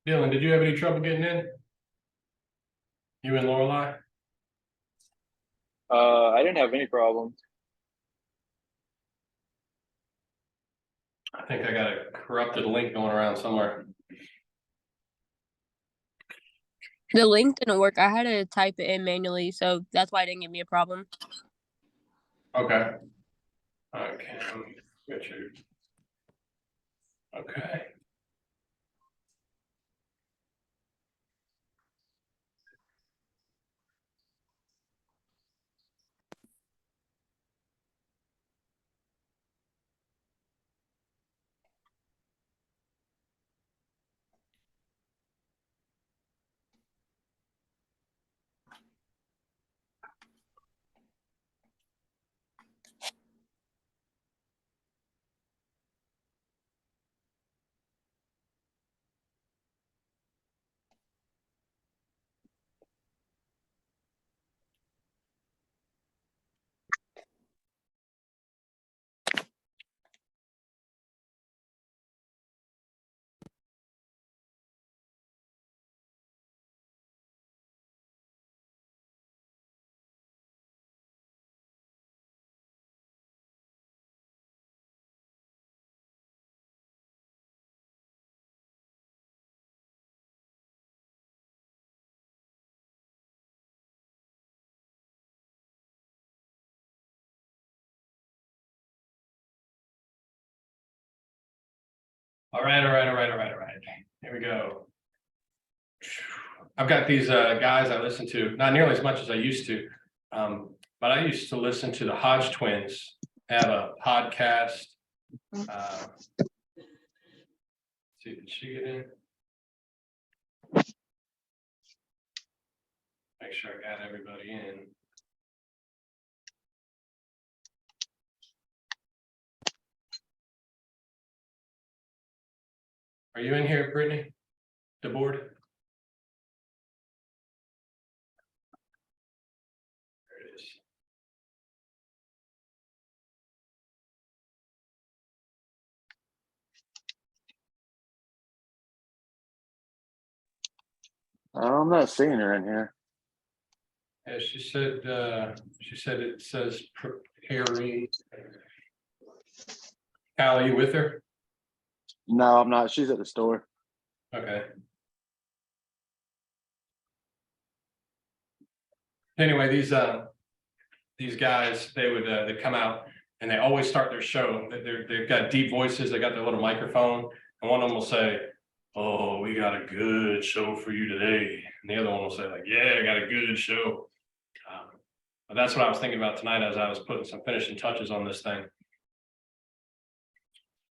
Dylan, did you have any trouble getting in? You and Lorelai? I didn't have any problems. I think I got a corrupted link going around somewhere. The link didn't work. I had to type it in manually, so that's why it didn't give me a problem. Okay. Okay. Get you. Okay. All right. Here we go. I've got these guys I listen to, not nearly as much as I used to, but I used to listen to the Hodge twins have a podcast. See, did she get in? Make sure I got everybody in. Are you in here, Brittany? The board? There it is. I'm not seeing her in here. Yeah, she said it says preparing. Al, are you with her? No, I'm not. She's at the store. Okay. Anyway, these guys, they come out and they always start their show. They've got deep voices. They got their little microphone, and one of them will say, "Oh, we got a good show for you today," and the other one will say, "Like, yeah, I got a good show." But that's what I was thinking about tonight as I was putting some finishing touches on this thing.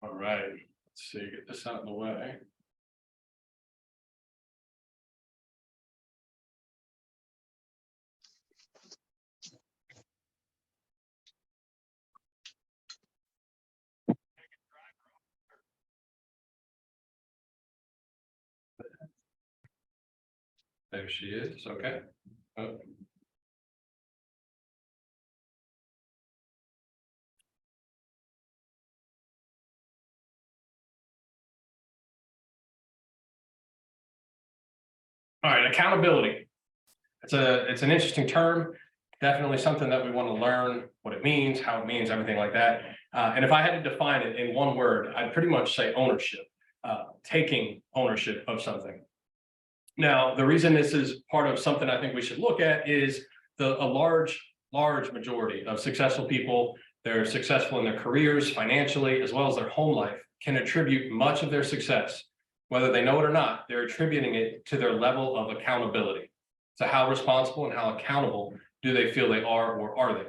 All right, let's see, get this out of the way. There she is. Okay. Oh. All right, accountability. It's an interesting term. Definitely something that we want to learn what it means, how it means, everything like that. And if I had to define it in one word, I'd pretty much say ownership, taking ownership of something. Now, the reason this is part of something I think we should look at is a large majority of successful people, they're successful in their careers, financially, as well as their home life, can attribute much of their success, whether they know it or not, they're attributing it to their level of accountability. So how responsible and how accountable do they feel they are, or are they?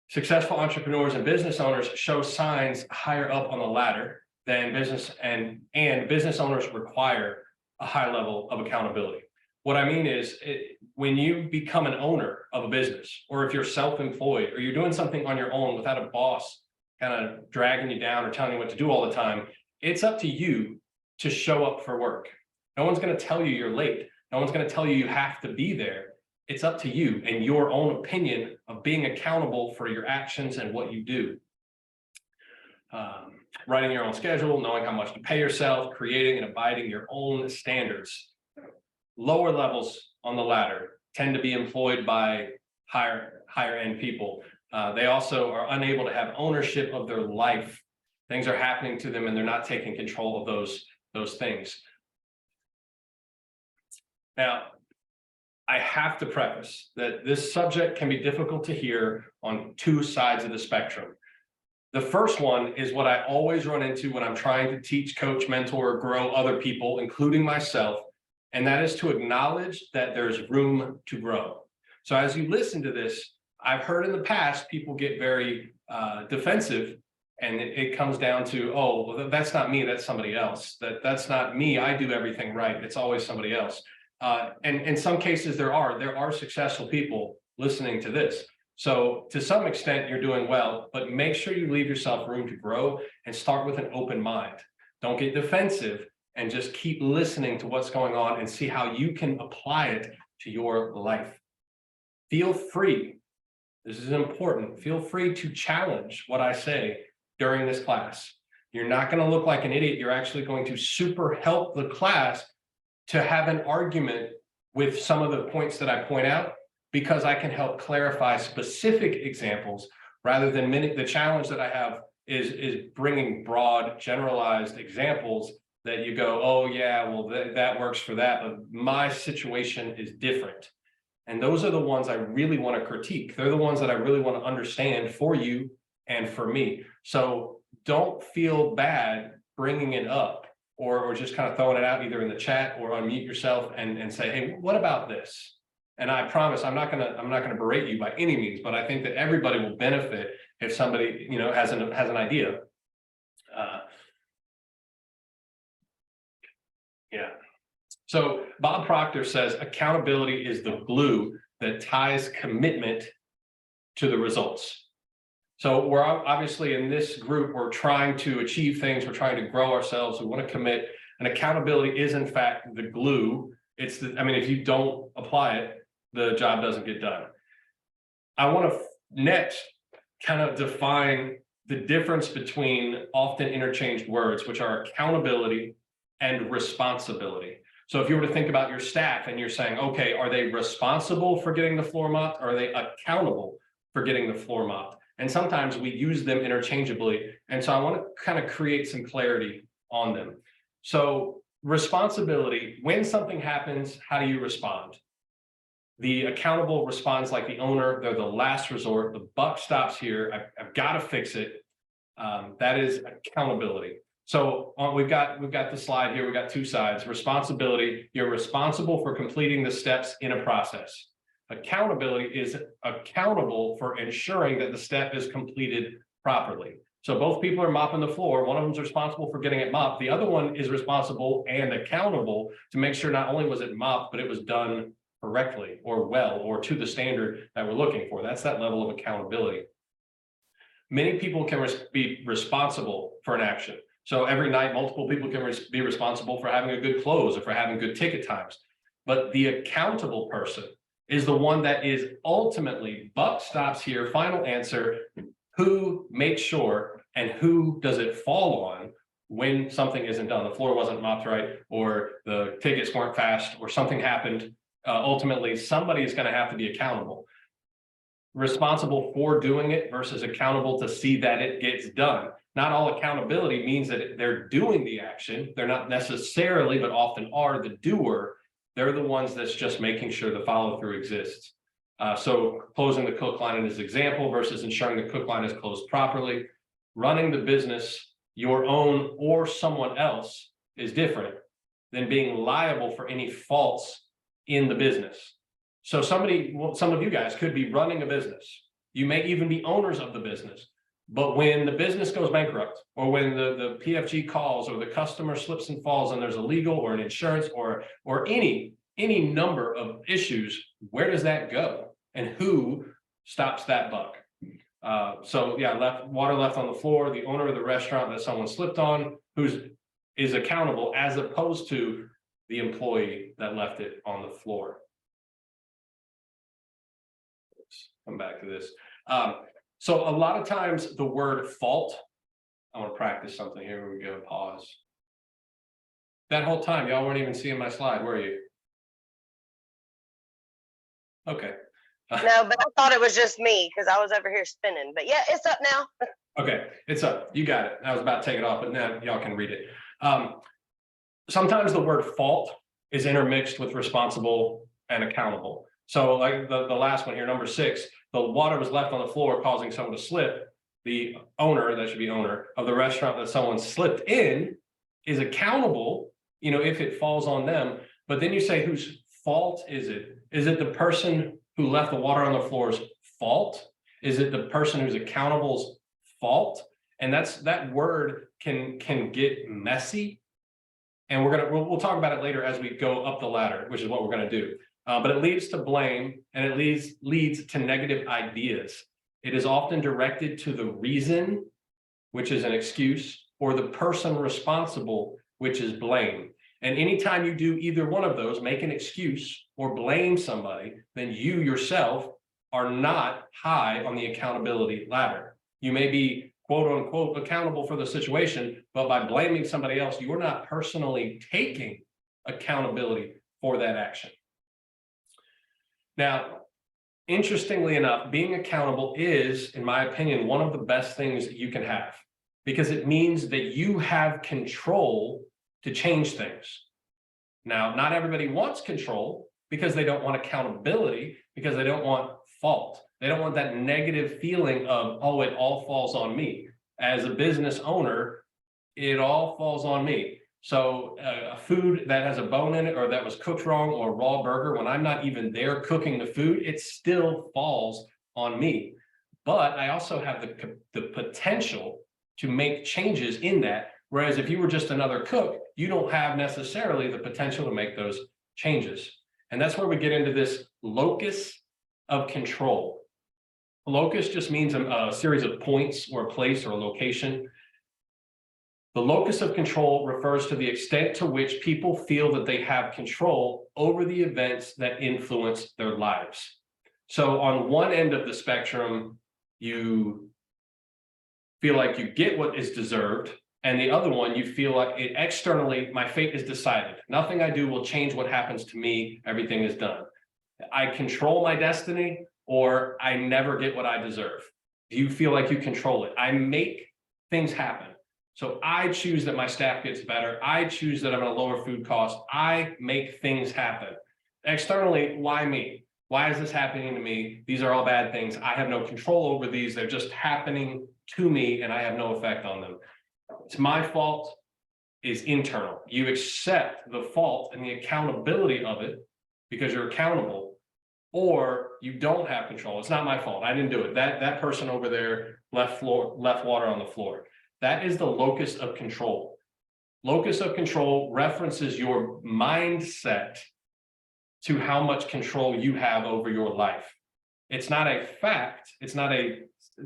Successful entrepreneurs and business owners show signs higher up on the ladder than business, and business owners require a high level of accountability. What I mean is when you become an owner of a business, or if you're self-employed, or you're doing something on your own without a boss kind of dragging you down or telling you what to do all the time, it's up to you to show up for work. No one's going to tell you you're late. No one's going to tell you you have to be there. It's up to you and your own opinion of being accountable for your actions and what you do. Writing your own schedule, knowing how much to pay yourself, creating and abiding your own standards. Lower levels on the ladder tend to be employed by higher end people. They also are unable to have ownership of their life. Things are happening to them and they're not taking control of those things. Now, I have to preface that this subject can be difficult to hear on two sides of the spectrum. The first one is what I always run into when I'm trying to teach, coach, mentor, grow other people, including myself, and that is to acknowledge that there's room to grow. So as you listen to this, I've heard in the past people get very defensive, and it comes down to, oh, well, that's not me, that's somebody else. That's not me, I do everything right, it's always somebody else. And in some cases there are successful people listening to this. So to some extent you're doing well, but make sure you leave yourself room to grow and start with an open mind. Don't get defensive and just keep listening to what's going on and see how you can apply it to your life. Feel free, this is important, feel free to challenge what I say during this class. You're not going to look like an idiot, you're actually going to super help the class to have an argument with some of the points that I point out, because I can help clarify specific examples rather than the challenge that I have is bringing broad generalized examples that you go, oh yeah, well that works for that, but my situation is different. And those are the ones I really want to critique. They're the ones that I really want to understand for you and for me. So don't feel bad bringing it up, or just kind of throwing it out either in the chat or unmute yourself and say, hey, what about this? And I promise I'm not gonna berate you by any means, but I think that everybody will benefit if somebody, you know, has an idea. Yeah. So Bob Proctor says accountability is the glue that ties commitment to the results. So we're obviously in this group, we're trying to achieve things, we're trying to grow ourselves, we want to commit, and accountability is in fact the glue. It's the, I mean, if you don't apply it, the job doesn't get done. I want to next kind of define the difference between often interchanged words, which are accountability and responsibility. So if you were to think about your staff and you're saying, okay, are they responsible for getting the floor mopped? Or are they accountable for getting the floor mopped? And sometimes we use them interchangeably. And so I want to kind of create some clarity on them. So responsibility, when something happens, how do you respond? The accountable responds like the owner, they're the last resort. The buck stops here. I've got to fix it. That is accountability. So we've got the slide here. We've got two sides. Responsibility, you're responsible for completing the steps in a process. Accountability is accountable for ensuring that the step is completed properly. So both people are mopping the floor. One of them's responsible for getting it mopped. The other one is responsible and accountable to make sure not only was it mopped, but it was done correctly or well, or to the standard that we're looking for. That's that level of accountability. Many people can be responsible for an action. So every night, multiple people can be responsible for having a good close or for having good ticket times. but the accountable person is the one that is ultimately, buck stops here, final answer, who makes sure and who does it fall on when something isn't done, the floor wasn't mopped right, or the tickets weren't fast, or something happened. Ultimately, somebody is going to have to be accountable. Responsible for doing it versus accountable to see that it gets done. Not all accountability means that they're doing the action. They're not necessarily, but often are the doer. They're the ones that's just making sure the follow through exists. So closing the cook line in this example versus ensuring the cook line is closed properly. Running the business, your own or someone else, is different than being liable for any faults in the business. So some of you guys could be running a business. You may even be owners of the business. But when the business goes bankrupt, or when the PFG calls, or the customer slips and falls and there's a legal or an insurance or any number of issues, where does that go? And who stops that buck? So yeah, water left on the floor, the owner of the restaurant that someone slipped on, is accountable, as opposed to the employee that left it on the floor. Let's come back to this. So a lot of times the word fault, I want to practice something here. Here we go, pause. That whole time, y'all weren't even seeing my slide, were you? Okay. No, but I thought it was just me because I was over here spinning. But yeah, it's up now. Okay, it's up. You got it. I was about to take it off, but now y'all can read it. Sometimes the word fault is intermixed with responsible and accountable. So like the last one here, number 6, the water was left on the floor causing someone to slip. The owner, that should be owner, of the restaurant that someone slipped in is accountable, if it falls on them. But then you say, whose fault is it? Is it the person who left the water on the floor's fault? Is it the person who's accountable's fault? And that word can get messy. And we'll talk about it later as we go up the ladder, which is what we're going to do. But it leads to blame, and it leads to negative ideas. It is often directed to the reason, which is an excuse, or the person responsible, which is blame. And anytime you do either one of those, make an excuse or blame somebody, then you yourself are not high on the accountability ladder. You may be quote unquote accountable for the situation, but by blaming somebody else, you're not personally taking accountability for that action. Now, interestingly enough, being accountable is, in my opinion, one of the best things that you can have, because it means that you have control to change things. Now, not everybody wants control because they don't want accountability, because they don't want fault. They don't want that negative feeling of, oh, it all falls on me. As a business owner, it all falls on me. So a food that has a bone in it, or that was cooked wrong, or a raw burger, when I'm not even there cooking the food, it still falls on me. But I also have the potential to make changes in that. Whereas if you were just another cook, you don't have necessarily the potential to make those changes. And that's where we get into this locus of control. Locus just means a series of points, or a place, or a location. The locus of control refers to the extent to which people feel that they have control over the events that influence their lives. So on one end of the spectrum, you feel like you get what is deserved, and the other one, you feel like it externally, my fate is decided. Nothing I do will change what happens to me. Everything is done. I control my destiny, or I never get what I deserve. You feel like you control it. I make things happen. So I choose that my staff gets better. I choose that I'm going to lower food costs. I make things happen. Externally, why me? Why is this happening to me? These are all bad things. I have no control over these. They're just happening to me, and I have no effect on them. It's my fault is internal. You accept the fault and the accountability of it because you're accountable, or you don't have control. It's not my fault. I didn't do it. That person over there left water on the floor. That is the locus of control. Locus of control references your mindset to how much control you have over your life. It's not a fact. It's not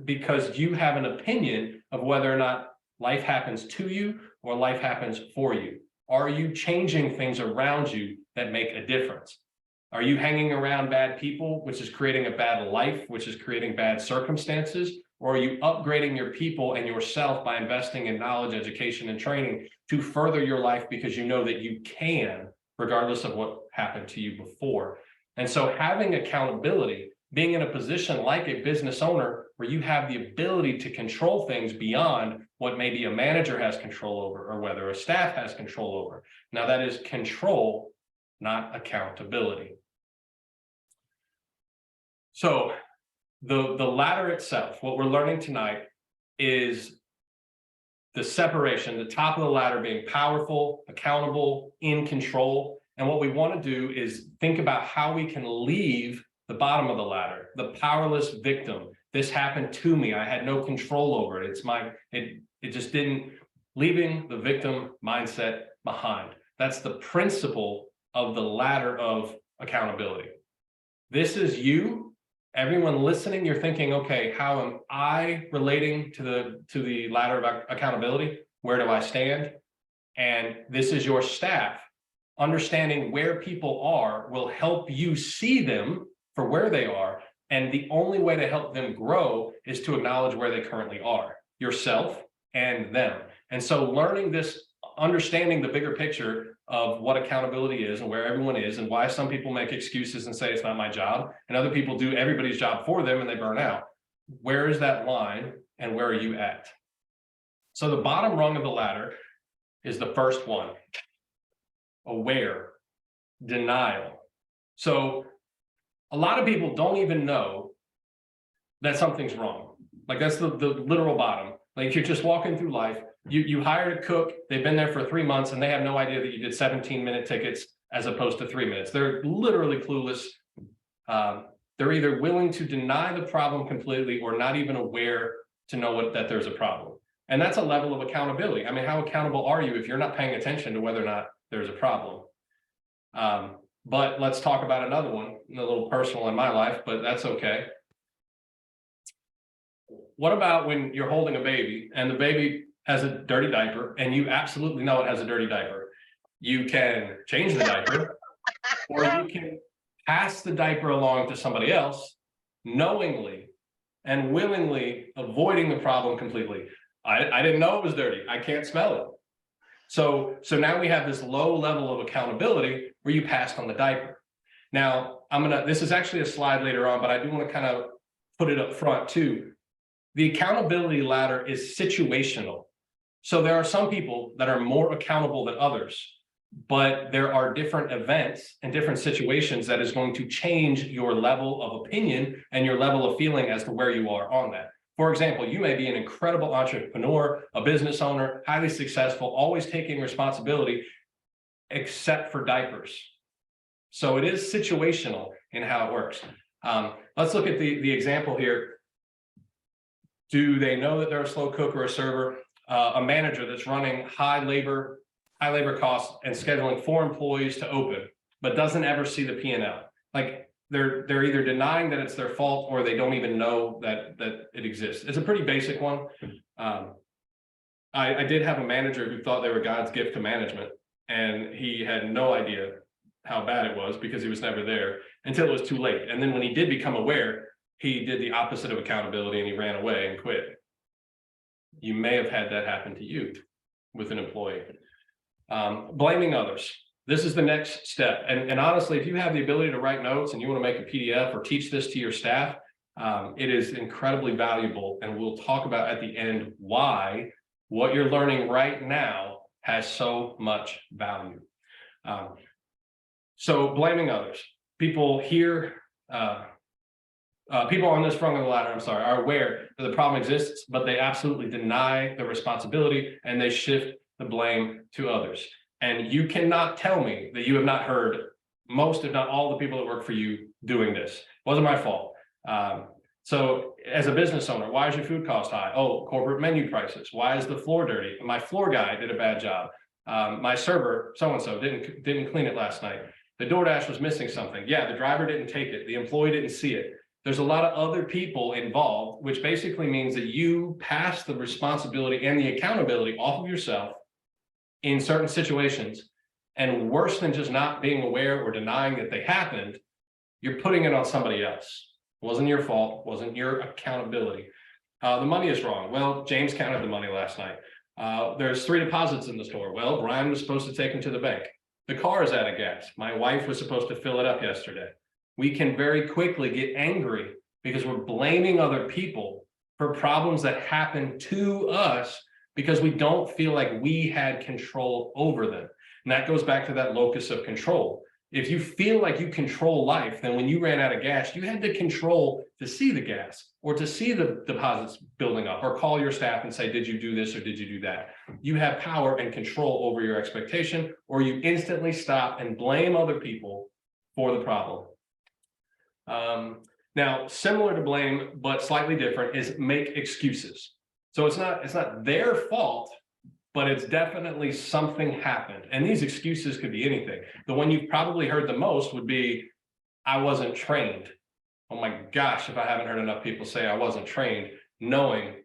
because you have an opinion of whether or not life happens to you or life happens for you. Are you changing things around you that make a difference? Are you hanging around bad people, which is creating a bad life, which is creating bad circumstances? Or are you upgrading your people and yourself by investing in knowledge, education, and training to further your life because you know that you can, regardless of what happened to you before? And so having accountability, being in a position like a business owner where you have the ability to control things beyond what maybe a manager has control over or whether a staff has control over. Now that is control, not accountability. So the ladder itself, what we're learning tonight is the separation, the top of the ladder being powerful, accountable, in control. And what we want to do is think about how we can leave the bottom of the ladder, the powerless victim. This happened to me. I had no control over it. It just didn't, leaving the victim mindset behind. That's the principle of the ladder of accountability. This is you. Everyone listening, you're thinking, okay, how am I relating to the ladder of accountability? Where do I stand? And this is your staff. Understanding where people are will help you see them for where they are. And the only way to help them grow is to acknowledge where they currently are, yourself and them. And so learning this, understanding the bigger picture of what accountability is and where everyone is and why some people make excuses and say it's not my job and other people do everybody's job for them and they burn out. Where is that line and where are you at? So the bottom rung of the ladder is the first one. Aware, denial. So a lot of people don't even know that something's wrong. Like that's the literal bottom. Like you're just walking through life. You hired a cook, they've been there for 3 months and they have no idea that you did 17-minute tickets as opposed to 3 minutes. They're literally clueless. They're either willing to deny the problem completely or not even aware to know that there's a problem. And that's a level of accountability. I mean, how accountable are you if you're not paying attention to whether or not there's a problem? But let's talk about another one, a little personal in my life, but that's okay. What about when you're holding a baby and the baby has a dirty diaper and you absolutely know it has a dirty diaper? You can change the diaper or you can pass the diaper along to somebody else knowingly and willingly avoiding the problem completely. I didn't know it was dirty. I can't smell it. So now we have this low level of accountability where you passed on the diaper. Now this is actually a slide later on, but I do want to kind of put it up front too. The accountability ladder is situational. So there are some people that are more accountable than others, but there are different events and different situations that is going to change your level of opinion and your level of feeling as to where you are on that. For example, you may be an incredible entrepreneur, a business owner, highly successful, always taking responsibility, except for diapers. So it is situational in how it works. Let's look at the example here. Do they know that they're a slow cook or a server? A manager that's running high labor costs and scheduling 4 employees to open, but doesn't ever see the P&L. Like they're either denying that it's their fault or they don't even know that it exists. It's a pretty basic one. I did have a manager who thought they were God's gift to management, and he had no idea how bad it was because he was never there until it was too late. And then when he did become aware, he did the opposite of accountability and he ran away and quit. You may have had that happen to you with an employee. Blaming others. This is the next step. And honestly, if you have the ability to write notes and you want to make a PDF or teach this to your staff, it is incredibly valuable. And we'll talk about at the end why what you're learning right now has so much value. So blaming others. People here, people on this rung of the ladder, are aware that the problem exists, but they absolutely deny the responsibility and they shift the blame to others. And you cannot tell me that you have not heard most, if not all, the people that work for you doing this. It wasn't my fault. So as a business owner, why is your food cost high? Oh, corporate menu prices. Why is the floor dirty? My floor guy did a bad job. My server, so-and-so, didn't clean it last night. The DoorDash was missing something. Yeah, the driver didn't take it. The employee didn't see it. There's a lot of other people involved, which basically means that you pass the responsibility and the accountability off of yourself in certain situations. And worse than just not being aware or denying that they happened, you're putting it on somebody else. Wasn't your fault, wasn't your accountability. The money is wrong. Well, James counted the money last night. There's 3 deposits in the store. Well, Brian was supposed to take them to the bank. The car is out of gas. My wife was supposed to fill it up yesterday. We can very quickly get angry because we're blaming other people for problems that happen to us because we don't feel like we had control over them. And that goes back to that locus of control. If you feel like you control life, then when you ran out of gas, you had to control to see the gas or to see the deposits building up or call your staff and say, did you do this or did you do that? You have power and control over your expectation, or you instantly stop and blame other people for the problem. Now, similar to blame, but slightly different, is make excuses. So it's not their fault, but it's definitely something happened. And these excuses could be anything. The one you've probably heard the most would be, I wasn't trained. Oh my gosh, if I haven't heard enough people say I wasn't trained, knowing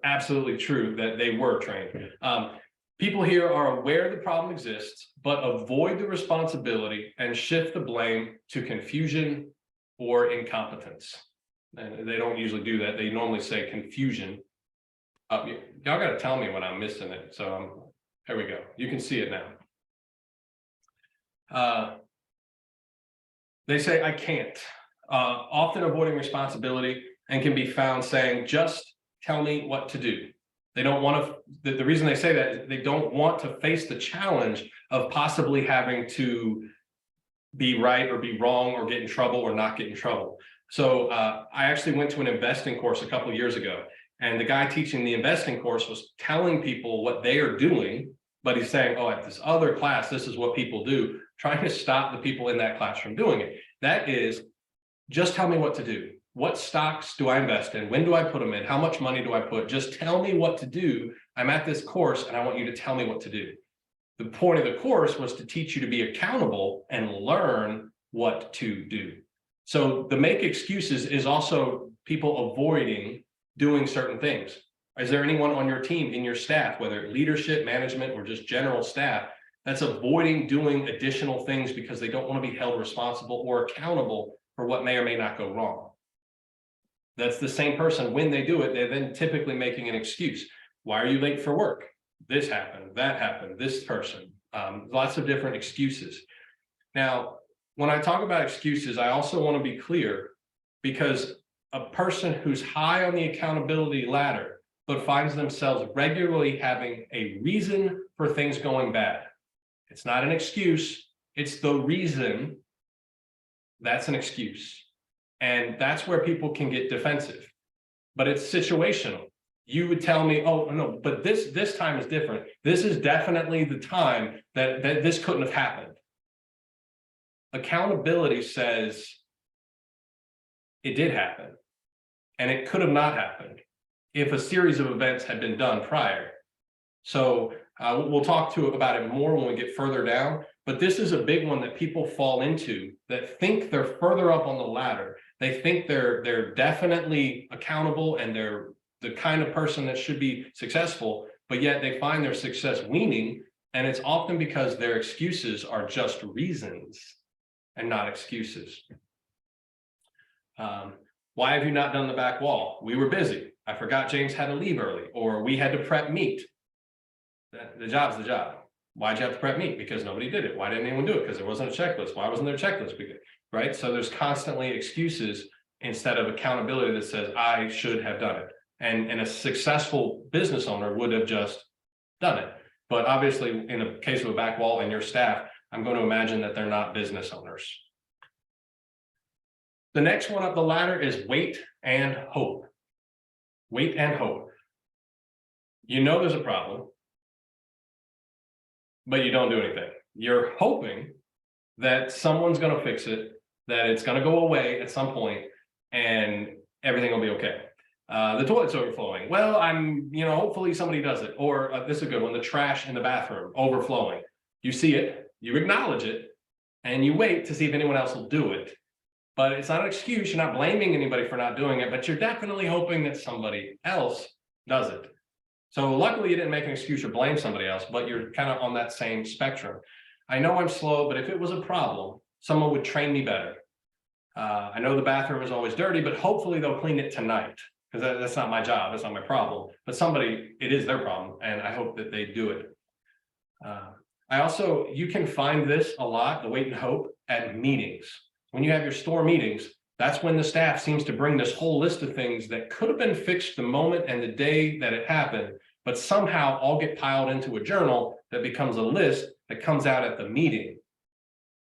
absolutely true that they were trained. People here are aware the problem exists, but avoid the responsibility and shift the blame to confusion or incompetence. And they don't usually do that. They normally say confusion. Y'all got to tell me when I'm missing it. So here we go. You can see it now. They say I can't. Often avoiding responsibility and can be found saying, just tell me what to do. They don't want to, the reason they say that is they don't want to face the challenge of possibly having to be right or be wrong or get in trouble or not get in trouble. So I actually went to an investing course a couple of years ago, and the guy teaching the investing course was telling people what they are doing, but he's saying, oh, at this other class, this is what people do, trying to stop the people in that class from doing it. That is, just tell me what to do. What stocks do I invest in? When do I put them in? How much money do I put? Just tell me what to do. I'm at this course and I want you to tell me what to do. The point of the course was to teach you to be accountable and learn what to do. So the make excuses is also people avoiding doing certain things. Is there anyone on your team, in your staff, whether leadership, management, or just general staff, that's avoiding doing additional things because they don't want to be held responsible or accountable for what may or may not go wrong? That's the same person. When they do it, they're then typically making an excuse. Why are you late for work? This happened, that happened, this person, lots of different excuses. Now, when I talk about excuses, I also want to be clear, because a person who's high on the accountability ladder, but finds themselves regularly having a reason for things going bad. It's not an excuse, it's the reason. That's an excuse. And that's where people can get defensive, but it's situational. You would tell me, oh, no, but this time is different. This is definitely the time that this couldn't have happened. Accountability says it did happen, and it could have not happened if a series of events had been done prior. So we'll talk about it more when we get further down, but this is a big one that people fall into, that think they're further up on the ladder. They think they're definitely accountable and they're the kind of person that should be successful, but yet they find their success weaning, and it's often because their excuses are just reasons and not excuses. Why have you not done the back wall? We were busy. I forgot James had to leave early, or we had to prep meat. The job's the job. Why'd you have to prep meat? Because nobody did it. Why didn't anyone do it? Because there wasn't a checklist. Why wasn't there a checklist? Right? So there's constantly excuses instead of accountability that says, I should have done it. And a successful business owner would have just done it. But obviously, in the case of a back wall and your staff, I'm going to imagine that they're not business owners. The next one up the ladder is wait and hope. Wait and hope. You know there's a problem, but you don't do anything. You're hoping that someone's going to fix it, that it's going to go away at some point, and everything will be okay. The toilet's overflowing. Well, hopefully somebody does it. Or this is a good one, the trash in the bathroom overflowing. You see it, you acknowledge it, and you wait to see if anyone else will do it. But it's not an excuse. You're not blaming anybody for not doing it, but you're definitely hoping that somebody else does it. So luckily you didn't make an excuse or blame somebody else, but you're kind of on that same spectrum. I know I'm slow, but if it was a problem, someone would train me better. I know the bathroom is always dirty, but hopefully they'll clean it tonight, because that's not my job, that's not my problem. But somebody, it is their problem, and I hope that they do it. You can find this a lot, the wait and hope, at meetings. When you have your store meetings, that's when the staff seems to bring this whole list of things that could have been fixed the moment and the day that it happened, but somehow all get piled into a journal that becomes a list that comes out at the meeting.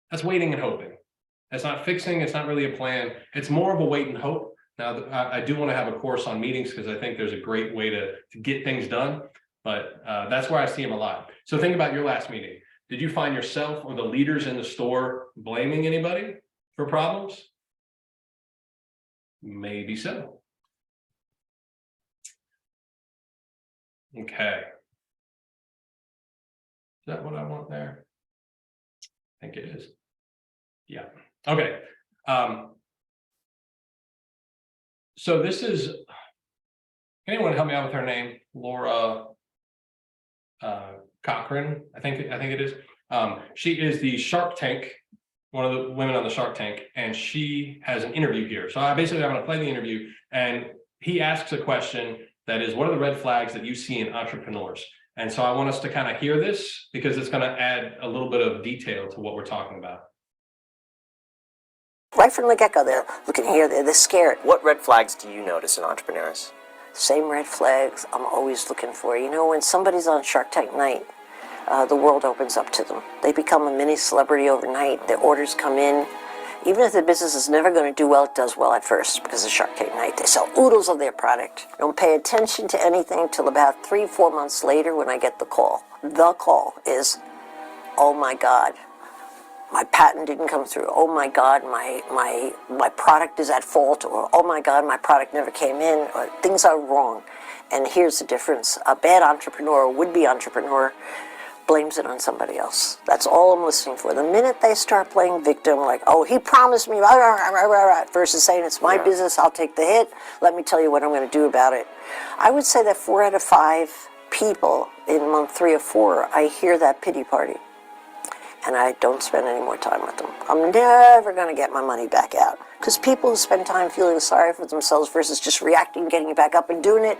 That's waiting and hoping. It's not fixing, it's not really a plan. It's more of a wait and hope. Now, I do want to have a course on meetings because I think there's a great way to get things done, but that's where I see them a lot. So think about your last meeting. Did you find yourself or the leaders in the store blaming anybody for problems? Maybe so. Okay. Is that what I want there? I think it is. Yeah. Okay. So this is, can anyone help me out with her name? Laura Cochran, I think it is. She is the Shark Tank, one of the women on the Shark Tank, and she has an interview here. So I'm going to play the interview, and he asks a question that is, what are the red flags that you see in entrepreneurs? And so I want us to kind of hear this because it's going to add a little bit of detail to what we're talking about. Right from the get-go, they're looking here, they're scared. What red flags do you notice in entrepreneurs? Same red flags I'm always looking for. You know, when somebody's on Shark Tank night, the world opens up to them. They become a mini celebrity overnight. Their orders come in. Even if the business is never going to do well, it does well at first because of Shark Tank night. They sell oodles of their product. Don't pay attention to anything until about 3-4 months later when I get the call. The call is, oh my God, my patent didn't come through. Oh my God, my product is at fault. Or oh my God, my product never came in. Or things are wrong. And here's the difference. A bad entrepreneur, would-be entrepreneur, blames it on somebody else. That's all I'm listening for. The minute they start playing victim, like, oh, he promised me, versus saying it's my business, I'll take the hit, let me tell you what I'm going to do about it. I would say that 4 out of 5 people in month 3 or 4, I hear that pity party. And I don't spend any more time with them. I'm never going to get my money back out. Because people who spend time feeling sorry for themselves versus just reacting, getting it back up and doing it,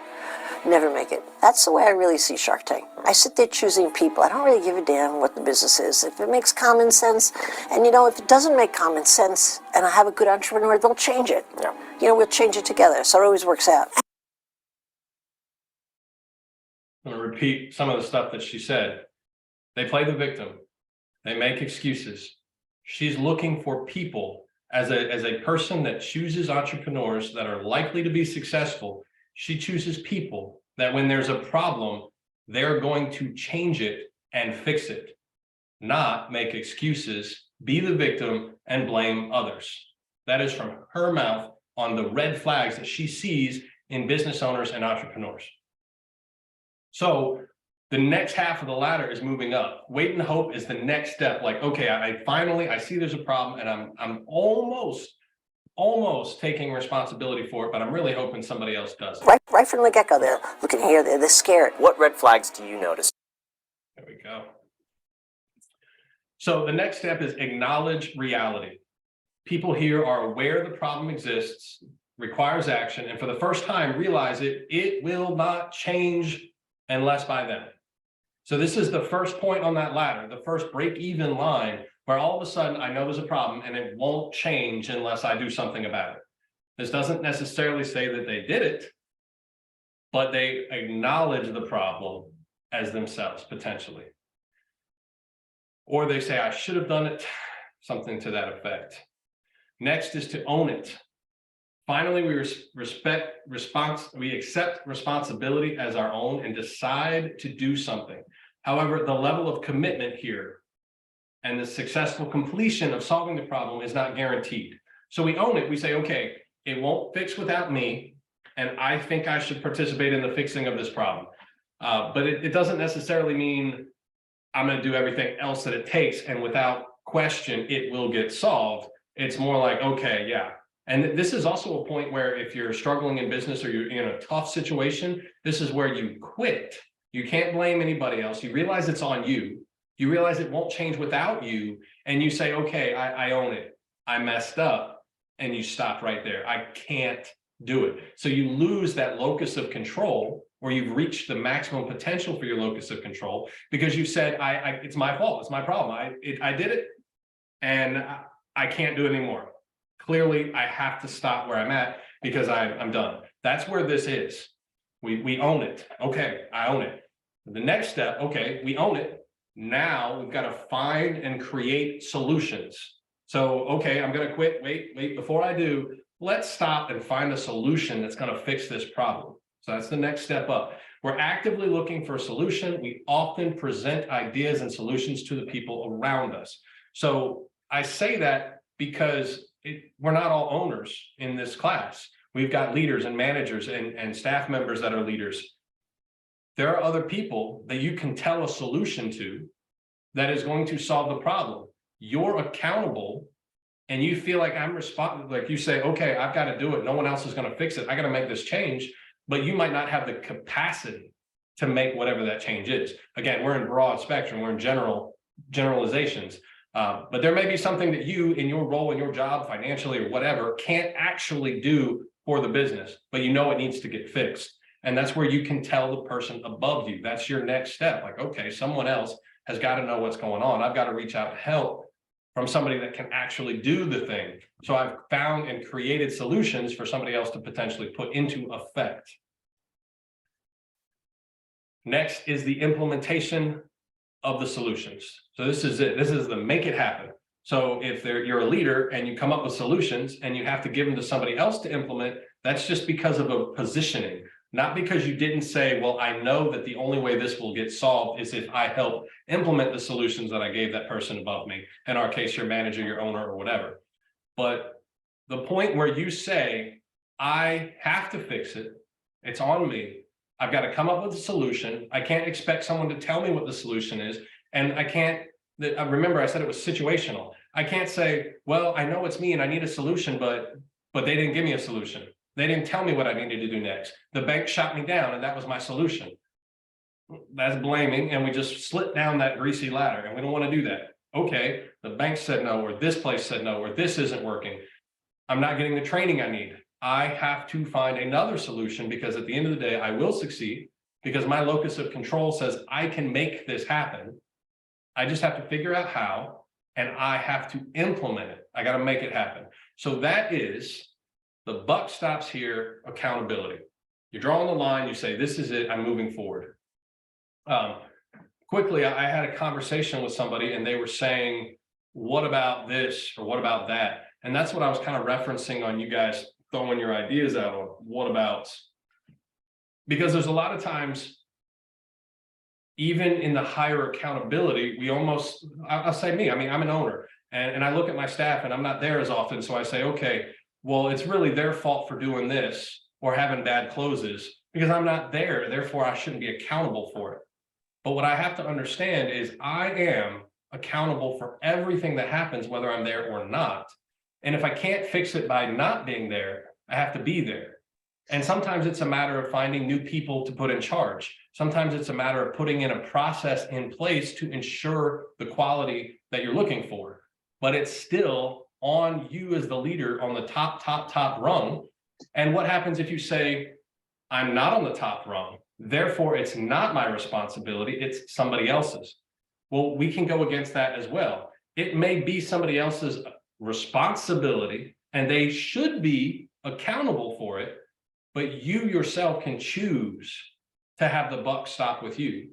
never make it. That's the way I really see Shark Tank. I sit there choosing people. I don't really give a damn what the business is. If it makes common sense, and you know, if it doesn't make common sense, and I have a good entrepreneur, they'll change it. Yeah. You know, we'll change it together. So it always works out. I'm going to repeat some of the stuff that she said. They play the victim. They make excuses. She's looking for people as a person that chooses entrepreneurs that are likely to be successful. She chooses people that when there's a problem, they're going to change it and fix it, not make excuses, be the victim, and blame others. That is from her mouth on the red flags that she sees in business owners and entrepreneurs. So the next half of the ladder is moving up. Wait and hope is the next step. Like, okay, I see there's a problem, and I'm almost taking responsibility for it, but I'm really hoping somebody else does it. Right from the get-go, they're looking here, they're scared. What red flags do you notice? There we go. So the next step is acknowledge reality. People here are aware the problem exists, requires action, and for the first time realize it will not change unless by then. So this is the first point on that ladder, the first break-even line, where all of a sudden I know there's a problem and it won't change unless I do something about it. This doesn't necessarily say that they did it, but they acknowledge the problem as themselves, potentially. Or they say, I should have done it, something to that effect. Next is to own it. Finally, we accept responsibility as our own and decide to do something. However, the level of commitment here and the successful completion of solving the problem is not guaranteed. So we own it. We say, okay, it won't fix without me, and I think I should participate in the fixing of this problem. But it doesn't necessarily mean I'm going to do everything else that it takes, and without question, it will get solved. It's more like, okay, yeah. And this is also a point where if you're struggling in business or you're in a tough situation, this is where you quit. You can't blame anybody else. You realize it's on you. You realize it won't change without you. And you say, okay, I own it. I messed up. And you stop right there. I can't do it. So you lose that locus of control, where you've reached the maximum potential for your locus of control, because you said, it's my fault. It's my problem. I did it, and I can't do it anymore. Clearly, I have to stop where I'm at because I'm done. That's where this is. We own it. Okay, I own it. The next step, okay, we own it. Now we've got to find and create solutions. So, okay, I'm going to quit. Wait, before I do, let's stop and find a solution that's going to fix this problem. So that's the next step up. We're actively looking for a solution. We often present ideas and solutions to the people around us. So I say that because we're not all owners in this class. We've got leaders and managers and staff members that are leaders. There are other people that you can tell a solution to that is going to solve the problem. You're accountable, and you feel like I'm responsible. Like you say, okay, I've got to do it. No one else is going to fix it. I got to make this change, but you might not have the capacity to make whatever that change is. Again, we're in broad spectrum. We're in generalizations. But there may be something that you, in your role, in your job, financially or whatever, can't actually do for the business, but you know it needs to get fixed. And that's where you can tell the person above you. That's your next step. Like, okay, someone else has got to know what's going on. I've got to reach out to help from somebody that can actually do the thing. So I've found and created solutions for somebody else to potentially put into effect. Next is the implementation of the solutions. So this is it. This is the make it happen. So if you're a leader and you come up with solutions and you have to give them to somebody else to implement, that's just because of a positioning, not because you didn't say, well, I know that the only way this will get solved is if I help implement the solutions that I gave that person above me. In our case, your manager, your owner, or whatever. But the point where you say, I have to fix it, it's on me. I've got to come up with a solution. I can't expect someone to tell me what the solution is. And I can't, remember I said it was situational. I can't say, well, I know it's me and I need a solution, but they didn't give me a solution. They didn't tell me what I needed to do next. The bank shot me down and that was my solution. That's blaming, and we just slip down that greasy ladder, and we don't want to do that. Okay, the bank said no, or this place said no, or this isn't working. I'm not getting the training I need. I have to find another solution, because at the end of the day, I will succeed because my locus of control says I can make this happen. I just have to figure out how, and I have to implement it. I got to make it happen. So that is the buck stops here, accountability. You're drawing the line, you say, this is it, I'm moving forward. Quickly, I had a conversation with somebody and they were saying, what about this or what about that? And that's what I was kind of referencing on you guys throwing your ideas out on what about, because there's a lot of times, even in the higher accountability, we almost, I'll say me, I mean, I'm an owner and I look at my staff and I'm not there as often. So I say, okay, well, it's really their fault for doing this or having bad closes because I'm not there. Therefore, I shouldn't be accountable for it. But what I have to understand is I am accountable for everything that happens, whether I'm there or not. And if I can't fix it by not being there, I have to be there. And sometimes it's a matter of finding new people to put in charge. Sometimes it's a matter of putting in a process in place to ensure the quality that you're looking for. But it's still on you as the leader on the top rung. And what happens if you say, I'm not on the top rung, therefore it's not my responsibility, it's somebody else's? Well, we can go against that as well. It may be somebody else's responsibility and they should be accountable for it, but you yourself can choose to have the buck stop with you.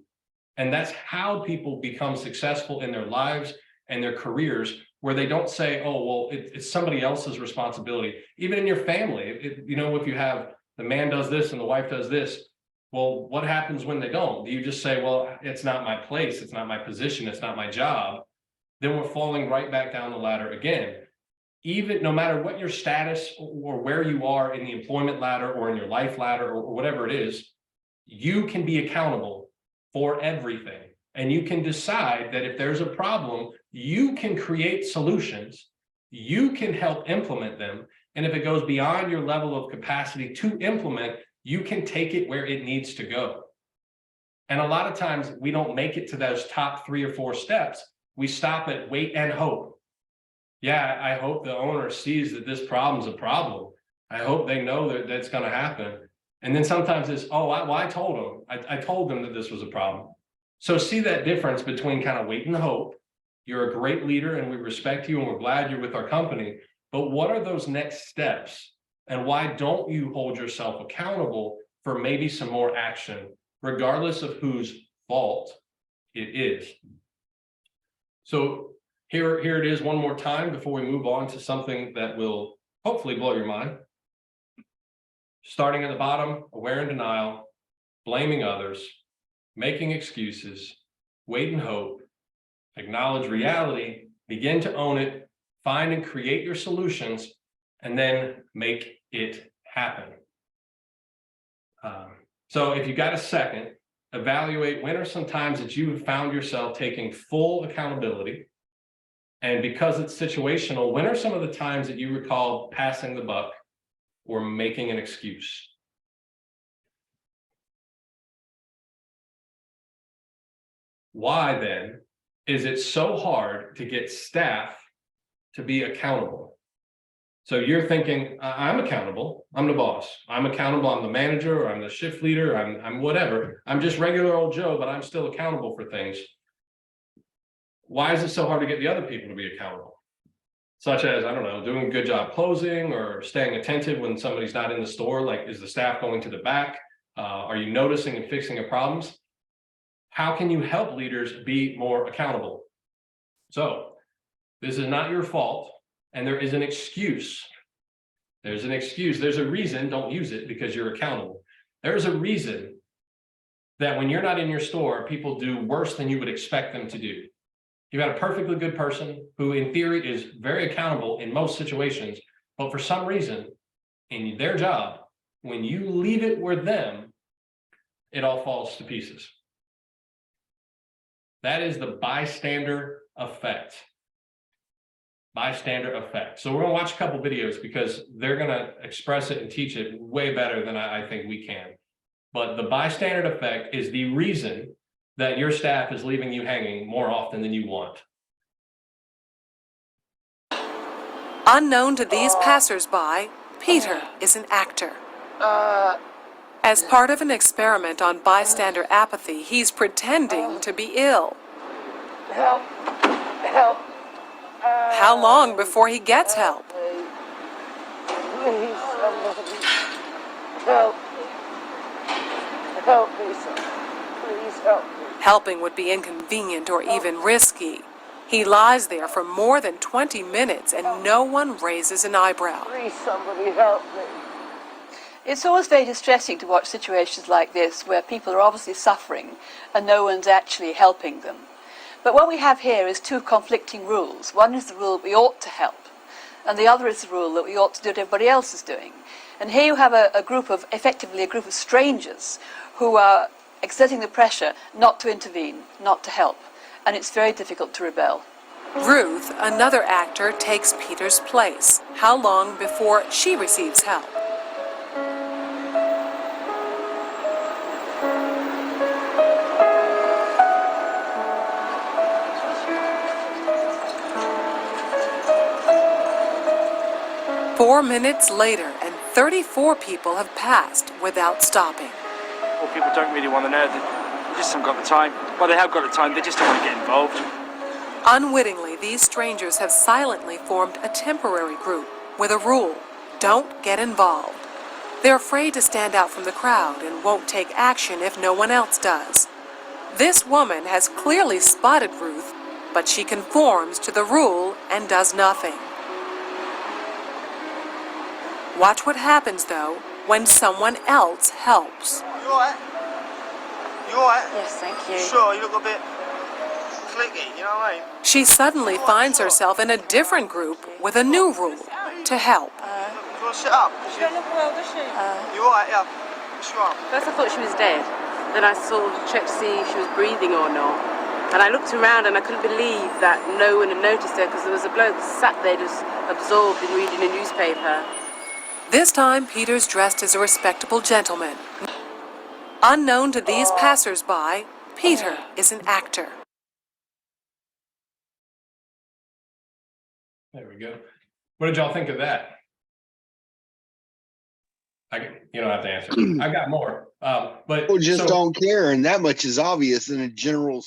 And that's how people become successful in their lives and their careers, where they don't say, oh, well, it's somebody else's responsibility. Even in your family, you know, if you have the man does this and the wife does this, well, what happens when they don't? Do you just say, well, it's not my place, it's not my position, it's not my job? Then we're falling right back down the ladder again. Even no matter what your status or where you are in the employment ladder or in your life ladder or whatever it is, you can be accountable for everything. And you can decide that if there's a problem, you can create solutions, you can help implement them. And if it goes beyond your level of capacity to implement, you can take it where it needs to go. And a lot of times we don't make it to those top 3 or 4 steps. We stop at wait and hope. Yeah, I hope the owner sees that this problem's a problem. I hope they know that that's going to happen. And then sometimes it's, oh, I told them. I told them that this was a problem. So see that difference between kind of wait and hope. You're a great leader and we respect you and we're glad you're with our company. But what are those next steps? And why don't you hold yourself accountable for maybe some more action, regardless of whose fault it is? So here it is one more time before we move on to something that will hopefully blow your mind. Starting at the bottom, aware and denial, blaming others, making excuses, wait and hope, acknowledge reality, begin to own it, find and create your solutions, and then make it happen. So if you got a second, evaluate when are some times that you have found yourself taking full accountability. And because it's situational, when are some of the times that you recall passing the buck or making an excuse? Why then is it so hard to get staff to be accountable? So you're thinking, I'm accountable, I'm the boss, I'm accountable, I'm the manager, or I'm the shift leader, I'm whatever, I'm just regular old Joe, but I'm still accountable for things. Why is it so hard to get the other people to be accountable? Such as, I don't know, doing a good job closing or staying attentive when somebody's not in the store, like is the staff going to the back? Are you noticing and fixing the problems? How can you help leaders be more accountable? So this is not your fault. And there is an excuse. There's an excuse. There's a reason. Don't use it because you're accountable. There's a reason that when you're not in your store, people do worse than you would expect them to do. You've got a perfectly good person who in theory is very accountable in most situations, but for some reason in their job, when you leave it with them, it all falls to pieces. That is the bystander effect. Bystander effect. So we're going to watch a couple videos because they're going to express it and teach it way better than I think we can. But the bystander effect is the reason that your staff is leaving you hanging more often than you want. Unknown to these passers-by, Peter is an actor. As part of an experiment on bystander apathy, he's pretending to be ill. Help! Help! How long before he gets help? Please, somebody. Help. Help me, somebody. Please help me. Helping would be inconvenient or even risky. He lies there for more than 20 minutes and no one raises an eyebrow. Please, somebody help me. It's always very distressing to watch situations like this where people are obviously suffering and no one's actually helping them. But what we have here is 2 conflicting rules. One is the rule that we ought to help, and the other is the rule that we ought to do what everybody else is doing. And here you have effectively a group of strangers who are exerting the pressure not to intervene, not to help. And it's very difficult to rebel. Ruth, another actor, takes Peter's place. How long before she receives help? Four minutes later, and 34 people have passed without stopping. Well, people don't really want to know. They just haven't got the time. Well, they have got the time, they just don't want to get involved. Unwittingly, these strangers have silently formed a temporary group with a rule: don't get involved. They're afraid to stand out from the crowd and won't take action if no one else does. This woman has clearly spotted Ruth, but she conforms to the rule and does nothing. Watch what happens, though, when someone else helps. You alright? You alright? Yes, thank you. Sure, you look a bit clicky, you know what I mean? She suddenly finds herself in a different group with a new rule: to help. You want to sit up? She don't look well, does she? You alright, yeah? What's wrong? First I thought she was dead. Then I sort of checked to see if she was breathing or not. And I looked around and I couldn't believe that no one had noticed her because there was a bloke sat there just absorbed in reading a newspaper. This time, Peter's dressed as a respectable gentleman. Unknown to these passers-by, Peter is an actor. There we go. What did y'all think of that? You don't have to answer. I got more, but People just so, don't care, and that much is obvious in a general.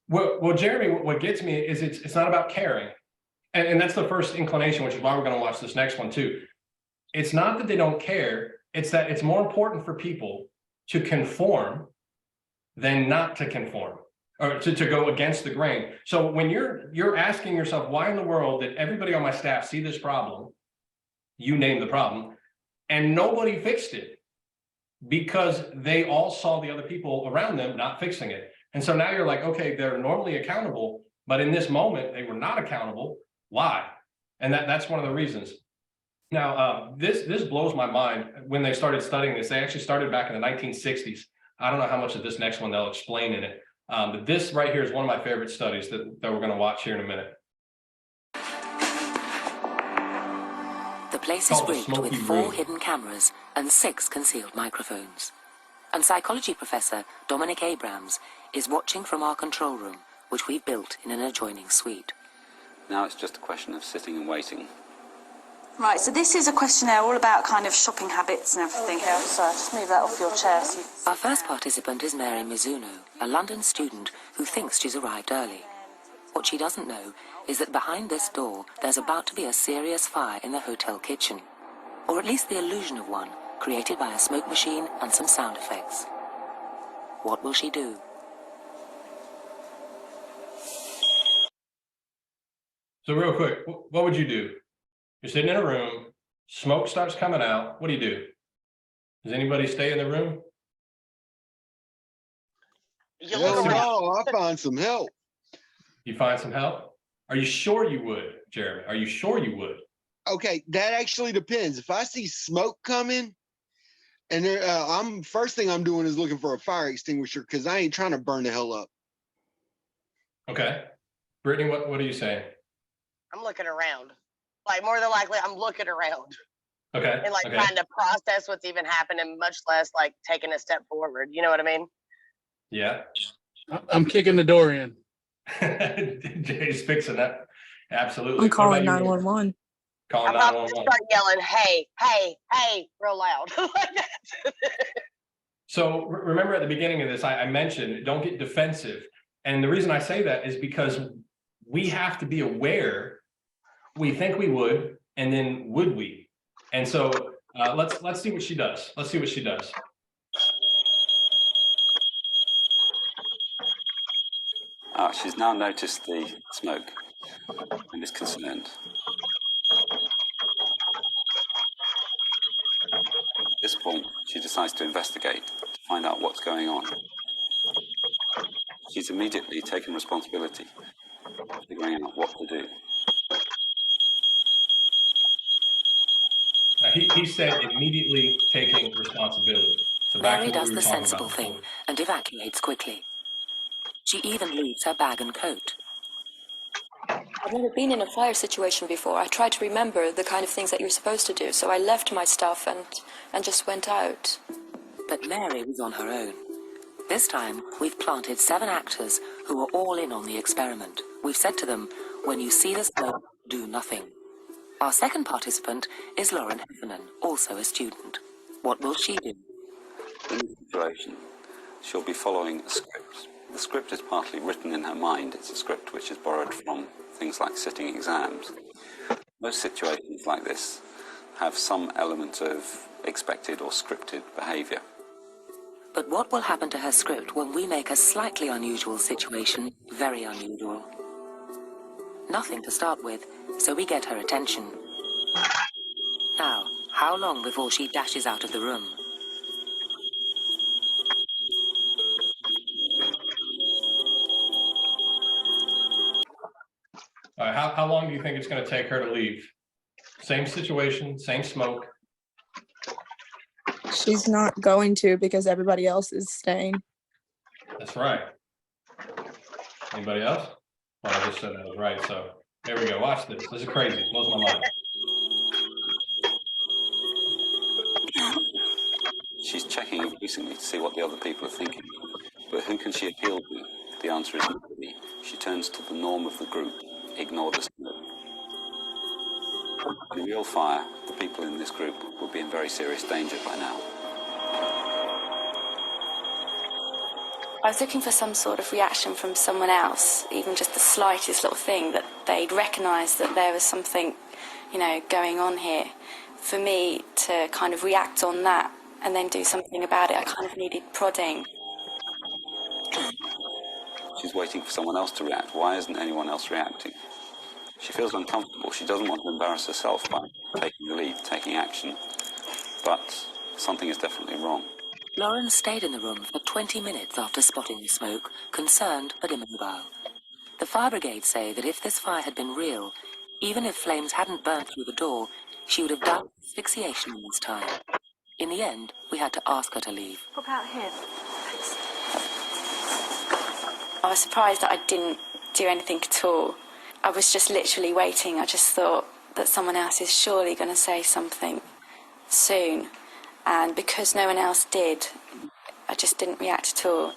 well, Jeremy, what gets me is it's not about caring, and that's the first inclination, which is why we're going to watch this next one too. It's not that they don't care; it's that it's more important for people to conform than not to conform, or to go against the grain. So when you're asking yourself, why in the world did everybody on my staff see this problem? You name the problem. And nobody fixed it because they all saw the other people around them not fixing it. And so now you're like, okay, they're normally accountable, but in this moment, they were not accountable. Why? And that's one of the reasons. Now, this blows my mind. When they started studying this, they actually started back in the 1960s. I don't know how much of this next one they'll explain in it. But this right here is one of my favorite studies that we're going to watch here in a minute. The place is rigged with 4 hidden cameras and 6 concealed microphones. And psychology professor Dominic Abrams is watching from our control room, which we've built in an adjoining suite. Now it's just a question of sitting and waiting. Right, so this is a questionnaire all about kind of shopping habits and everything. Okay, I'm sorry, just move that off your chair. Our first participant is Mary Mizuno, a London student who thinks she's arrived early. What she doesn't know is that behind this door there's about to be a serious fire in the hotel kitchen. Or at least the illusion of one, created by a smoke machine and some sound effects. What will she do? So real quick, what would you do? You're sitting in a room, smoke starts coming out. What do? Does anybody stay in the room? Hell no, I'll find some help. You find some help? Are you sure you would, Jeremy? Are you sure you would? Okay, that actually depends. If I see smoke coming, and there, first thing I'm doing is looking for a fire extinguisher because I ain't trying to burn the hell up. Okay, Brittany, what are you saying? I'm looking around. Like, more than likely, I'm looking around. Okay. And like trying to process what's even happened, and much less like taking a step forward. You know what I mean? Yeah. I'm kicking the door in. Jay's fixing that. Absolutely. I'm calling 911. Calling I'm about to 911. start yelling, "Hey, hey, hey," real loud. Like that. So remember at the beginning of this, I mentioned don't get defensive. And the reason I say that is because we have to be aware. We think we would, and then would we? And so let's see what she does. Let's see what she does. She's now noticed the smoke and is concerned. At this point, she decides to investigate to find out what's going on. She's immediately taken responsibility, figuring out what to do. He said immediately taking responsibility. So back Mary to what does we were the talking sensible about thing before. and evacuates quickly. She even leaves her bag and coat. I've never been in a fire situation before. I tried to remember the kind of things that you're supposed to do, so I left my stuff and just went out. But Mary was on her own. This time, we've planted 7 actors who are all in on the experiment. We've said to them, when you see the smoke, do nothing. Our second participant is Lauren Heffernan, also a student. What will she do? In this situation, she'll be following a script. The script is partly written in her mind. It's a script which is borrowed from things like sitting exams. Most situations like this have some element of expected or scripted behaviour. But what will happen to her script when we make a slightly unusual situation very unusual? Nothing to start with, so we get her attention. Now, how long before she dashes out of the room? All right, how long do you think it's going to take her to leave? Same situation, same smoke. She's not going to because everybody else is staying. That's right. Anybody else? Well, I just said that was right. So there we go. Watch this. This is crazy. It blows my mind. She's checking increasingly to see what the other people are thinking. But who can she appeal to? The answer is nobody. She turns to the norm of the group. Ignore the smoke. In a real fire, the people in this group would be in very serious danger by now. I was looking for some sort of reaction from someone else, even just the slightest little thing, that they'd recognise that there was something, you know, going on here. For me to kind of react on that and then do something about it, I kind of needed prodding. She's waiting for someone else to react. Why isn't anyone else reacting? She feels uncomfortable. She doesn't want to embarrass herself by taking the lead, taking action. But something is definitely wrong. Lauren stayed in the room for 20 minutes after spotting the smoke, concerned but immobile. The fire brigade say that if this fire had been real, even if flames hadn't burnt through the door, she would have died of asphyxiation in this time. In the end, we had to ask her to leave. What about him? I was surprised that I didn't do anything at all. I was just literally waiting. I just thought that someone else is surely going to say something soon. And because no one else did, I just didn't react at all.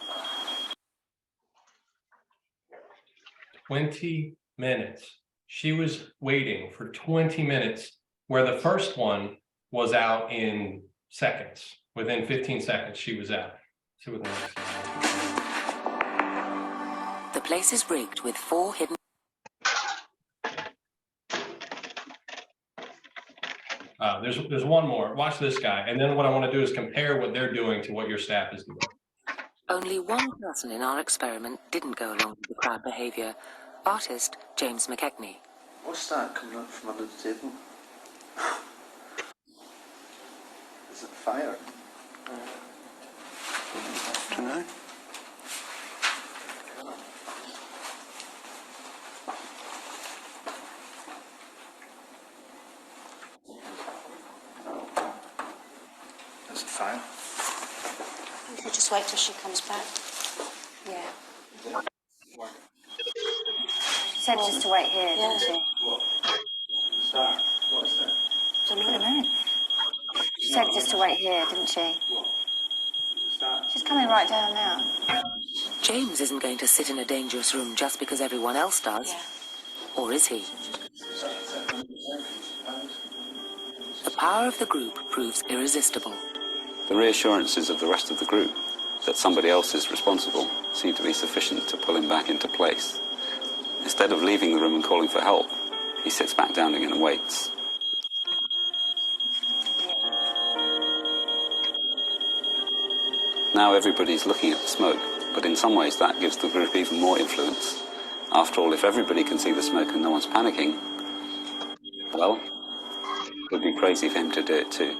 20 minutes. She was waiting for 20 minutes, where the first one was out in seconds. Within 15 seconds, she was out. See what the next one. The place is rigged with 4 hidden... There's one more. Watch this guy. And then what I want to do is compare what they're doing to what your staff is doing. Only one person in our experiment didn't go along with the crowd behaviour. Artist James McKechnie. What's that coming up from under the table? Is it fire? Don't know. Is it fire? We'll just wait till she comes back. Yeah. She said just to wait here, didn't she? Start. What is that? Don't know. She said just to wait here, didn't she? She's coming right down now. James isn't going to sit in a dangerous room just because everyone else does. Yeah. Or is he? The power of the group proves irresistible. The reassurances of the rest of the group that somebody else is responsible seem to be sufficient to pull him back into place. Instead of leaving the room and calling for help, he sits back down again and waits. Now everybody's looking at the smoke, but in some ways that gives the group even more influence. After all, if everybody can see the smoke and no one's panicking, well, it would be crazy for him to do it too.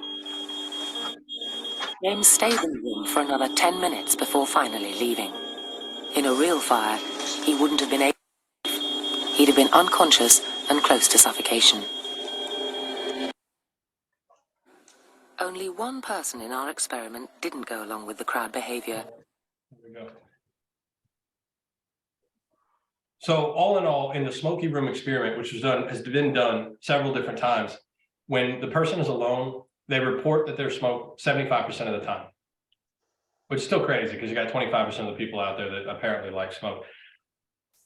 James stayed in the room for another 10 minutes before finally leaving. In a real fire, he wouldn't have been able. He'd have been unconscious and close to suffocation. Only one person in our experiment didn't go along with the crowd behavior. There we go. So all in all, in the smoky room experiment, which has been done several different times, when the person is alone, they report that they're smoked 75% of the time, which is still crazy because you got 25% of the people out there that apparently like smoke.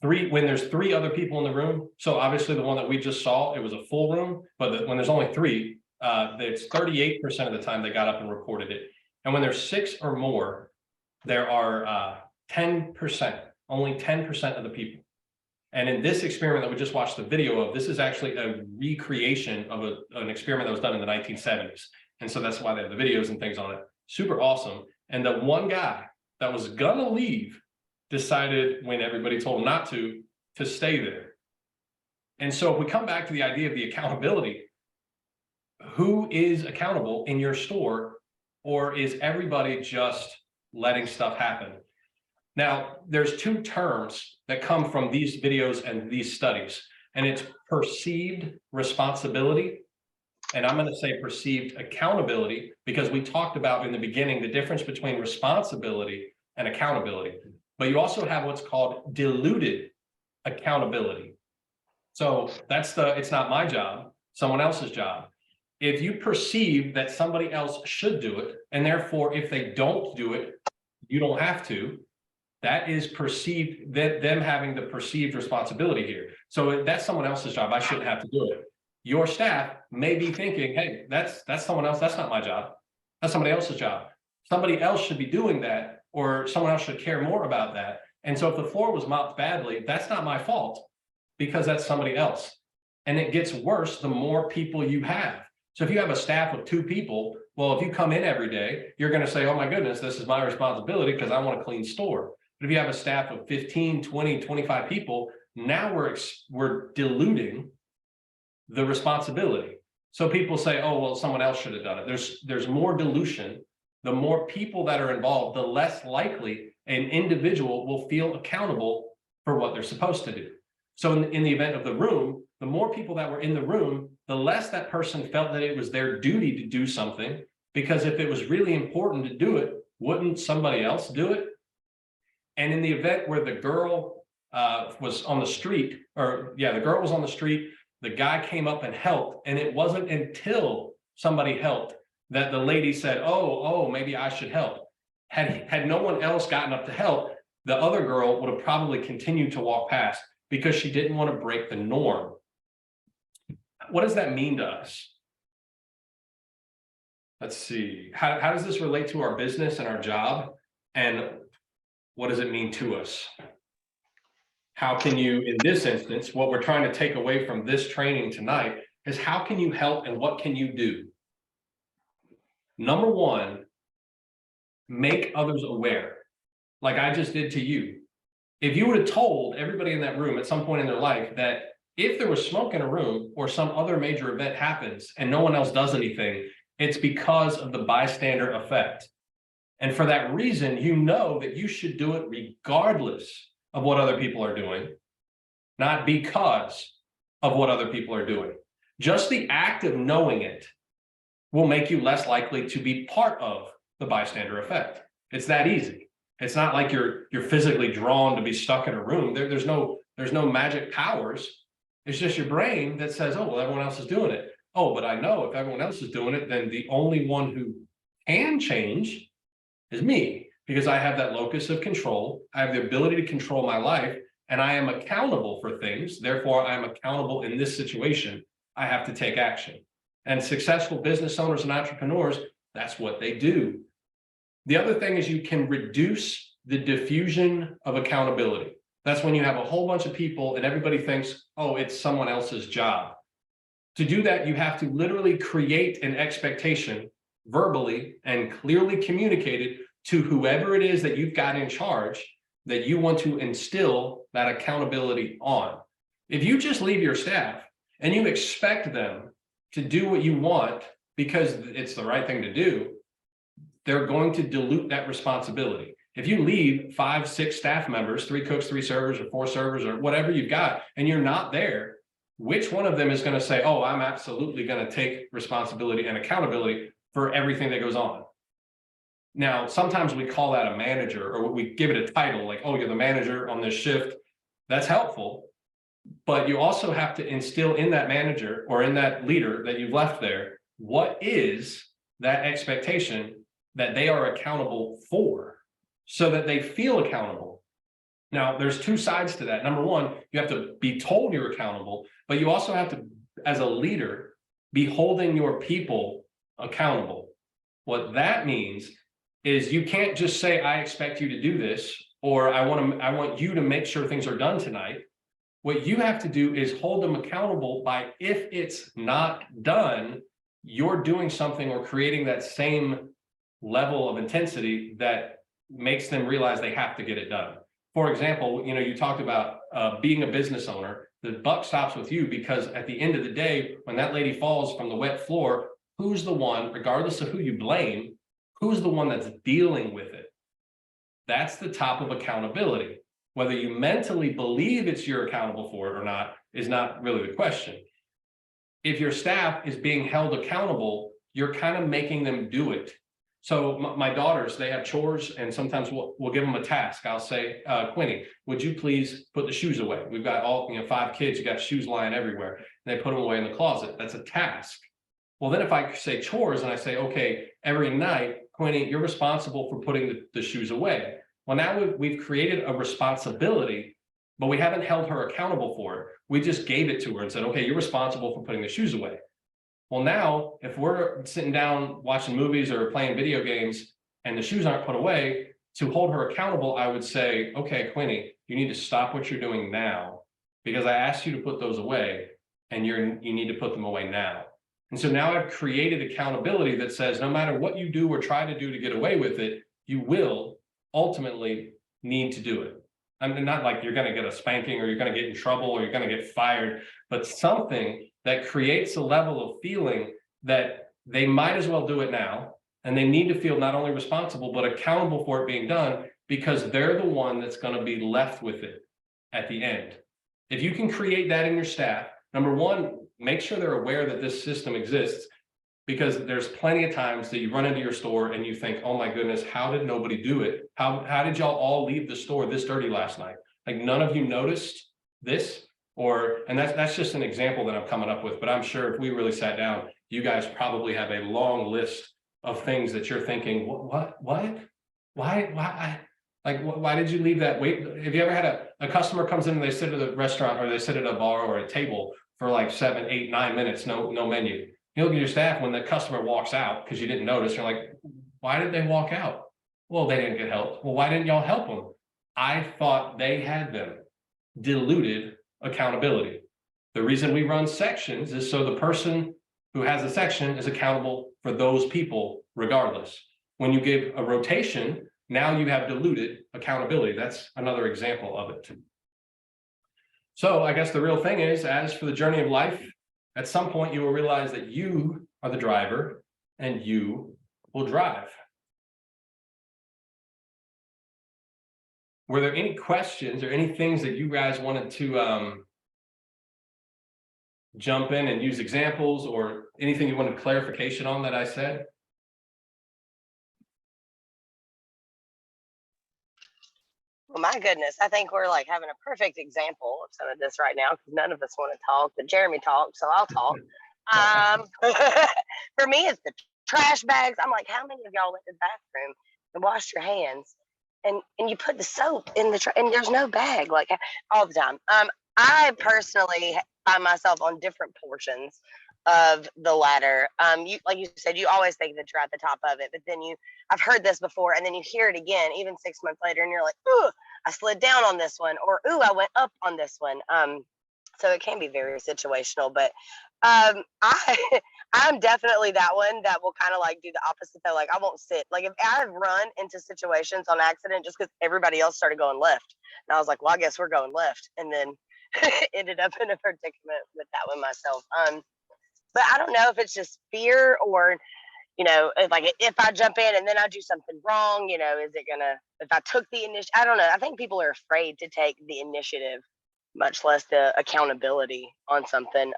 When there's 3 other people in the room, so obviously the one that we just saw, it was a full room, but when there's only 3, it's 38% of the time they got up and reported it. And when there's 6 or more, there are 10%, only 10% of the people. And in this experiment that we just watched the video of, this is actually a recreation of an experiment that was done in the 1970s. And so that's why they have the videos and things on it. Super awesome. And the one guy that was gonna leave decided, when everybody told him not to stay there. And so if we come back to the idea of the accountability, who is accountable in your store, or is everybody just letting stuff happen? Now, there's 2 terms that come from these videos and these studies, and it's perceived responsibility, and I'm going to say perceived accountability, because we talked about in the beginning the difference between responsibility and accountability. But you also have what's called diluted accountability. So that's it's not my job, someone else's job. if you perceive that somebody else should do it, and therefore if they don't do it, you don't have to, that is perceived, that them having the perceived responsibility here. So that's someone else's job. I shouldn't have to do it. Your staff may be thinking, hey, that's someone else. That's not my job. That's somebody else's job. Somebody else should be doing that, or someone else should care more about that. And so if the floor was mopped badly, that's not my fault, because that's somebody else. And it gets worse the more people you have. So if you have a staff of 2 people, well, if you come in every day, you're going to say, oh my goodness, this is my responsibility because I want a clean store. But if you have a staff of 15, 20, 25 people, now we're diluting the responsibility. So people say, oh, well, someone else should have done it. There's more dilution. The more people that are involved, the less likely an individual will feel accountable for what they're supposed to do. So in the event of the room, the more people that were in the room, the less that person felt that it was their duty to do something, because if it was really important to do it, wouldn't somebody else do it? And in the event where the girl was on the street, the girl was on the street, the guy came up and helped, and it wasn't until somebody helped that the lady said, oh, maybe I should help. Had no one else gotten up to help, the other girl would have probably continued to walk past because she didn't want to break the norm. What does that mean to us? Let's see. How does this relate to our business and our job? And what does it mean to us? How can you, in this instance, what we're trying to take away from this training tonight is how can you help and what can you do? Number one, make others aware, like I just did to you. If you would have told everybody in that room at some point in their life that if there was smoke in a room or some other major event happens and no one else does anything, it's because of the bystander effect. And for that reason, you know that you should do it regardless of what other people are doing, not because of what other people are doing. Just the act of knowing it will make you less likely to be part of the bystander effect. It's that easy. It's not like you're physically drawn to be stuck in a room. There's no magic powers. It's just your brain that says, oh, well, everyone else is doing it. Oh, but I know if everyone else is doing it, then the only one who can change is me, because I have that locus of control. I have the ability to control my life, and I am accountable for things. Therefore, I am accountable in this situation. I have to take action. And successful business owners and entrepreneurs, that's what they do. The other thing is you can reduce the diffusion of accountability. That's when you have a whole bunch of people and everybody thinks, oh, it's someone else's job. To do that, you have to literally create an expectation verbally and clearly communicated to whoever it is that you've got in charge that you want to instill that accountability on. If you just leave your staff and you expect them to do what you want because it's the right thing to do, they're going to dilute that responsibility. If you leave 5, 6 staff members, 3 cooks, 3 servers, or 4 servers, or whatever you've got, and you're not there, which one of them is going to say, oh, I'm absolutely going to take responsibility and accountability for everything that goes on? Now, sometimes we call that a manager, or we give it a title like, oh, you're the manager on this shift. That's helpful. But you also have to instill in that manager or in that leader that you've left there, what is that expectation that they are accountable for, so that they feel accountable. Now, there's 2 sides to that. Number one, you have to be told you're accountable, but you also have to, as a leader, be holding your people accountable. What that means is you can't just say, I expect you to do this, or I want you to make sure things are done tonight. What you have to do is hold them accountable by, if it's not done, you're doing something or creating that same level of intensity that makes them realize they have to get it done. For example, you talked about being a business owner. The buck stops with you, because at the end of the day, when that lady falls from the wet floor, who's the one, regardless of who you blame, who's the one that's dealing with it? That's the top of accountability. Whether you mentally believe it's you're accountable for it or not is not really the question. If your staff is being held accountable, you're kind of making them do it. So my daughters, they have chores, and sometimes we'll give them a task. I'll say, Quinny, would you please put the shoes away? We've got all 5 kids, you got shoes lying everywhere. And they put them away in the closet. That's a task. Well, then if I say chores and I say, okay, every night, Quinny, you're responsible for putting the shoes away. Well, now we've created a responsibility, but we haven't held her accountable for it. We just gave it to her and said, okay, you're responsible for putting the shoes away. Well, now if we're sitting down watching movies or playing video games and the shoes aren't put away, to hold her accountable, I would say, okay, Quinny, you need to stop what you're doing now because I asked you to put those away and you need to put them away now. And so now I've created accountability that says no matter what you do or try to do to get away with it, you will ultimately need to do it. I mean, not like you're going to get a spanking or you're going to get in trouble or you're going to get fired, but something that creates a level of feeling that they might as well do it now. And they need to feel not only responsible, but accountable for it being done because they're the one that's going to be left with it at the end. If you can create that in your staff, number one, make sure they're aware that this system exists because there's plenty of times that you run into your store and you think, oh my goodness, how did nobody do it? How did y'all all leave the store this dirty last night? Like none of you noticed this and that's just an example that I'm coming up with, but I'm sure if we really sat down, you guys probably have a long list of things that you're thinking, what, why, like, why did you leave that? Wait, have you ever had a customer comes in and they sit at a restaurant or they sit at a bar or a table for like 7, 8, 9 minutes, no menu. You look at your staff when the customer walks out because you didn't notice, you're like, why did they walk out? Well, they didn't get help. Well, why didn't y'all help them? I thought they had them. Diluted accountability. The reason we run sections is so the person who has a section is accountable for those people regardless. When you give a rotation, now you have diluted accountability. That's another example of it. So I guess the real thing is, as for the journey of life, at some point you will realize that you are the driver and you will drive. Were there any questions or any things that you guys wanted to jump in and use examples or anything you wanted clarification on that I said? Well, my goodness, I think we're like having a perfect example of some of this right now because none of us want to talk, but Jeremy talks, so I'll talk. For me, it's the trash bags. I'm like, how many of y'all went to the bathroom and washed your hands and you put the soap in the and there's no bag like all the time. I personally find myself on different portions of the ladder. You, like you said, you always think that you're at the top of it, but then I've heard this before, and then you hear it again, even 6 months later, and you're like, ooh, I slid down on this one, or ooh, I went up on this one. So it can be very situational, but I'm definitely that one that will kind of like do the opposite though. Like I won't sit. Like if I've run into situations on accident just because everybody else started going left, and I was like, well, I guess we're going left, and then ended up in a predicament with that one myself. But I don't know if it's just fear or, like if I jump in and then I do something wrong, is it gonna, if I took the initiative, I don't know. I think people are afraid to take the initiative, much less the accountability on something.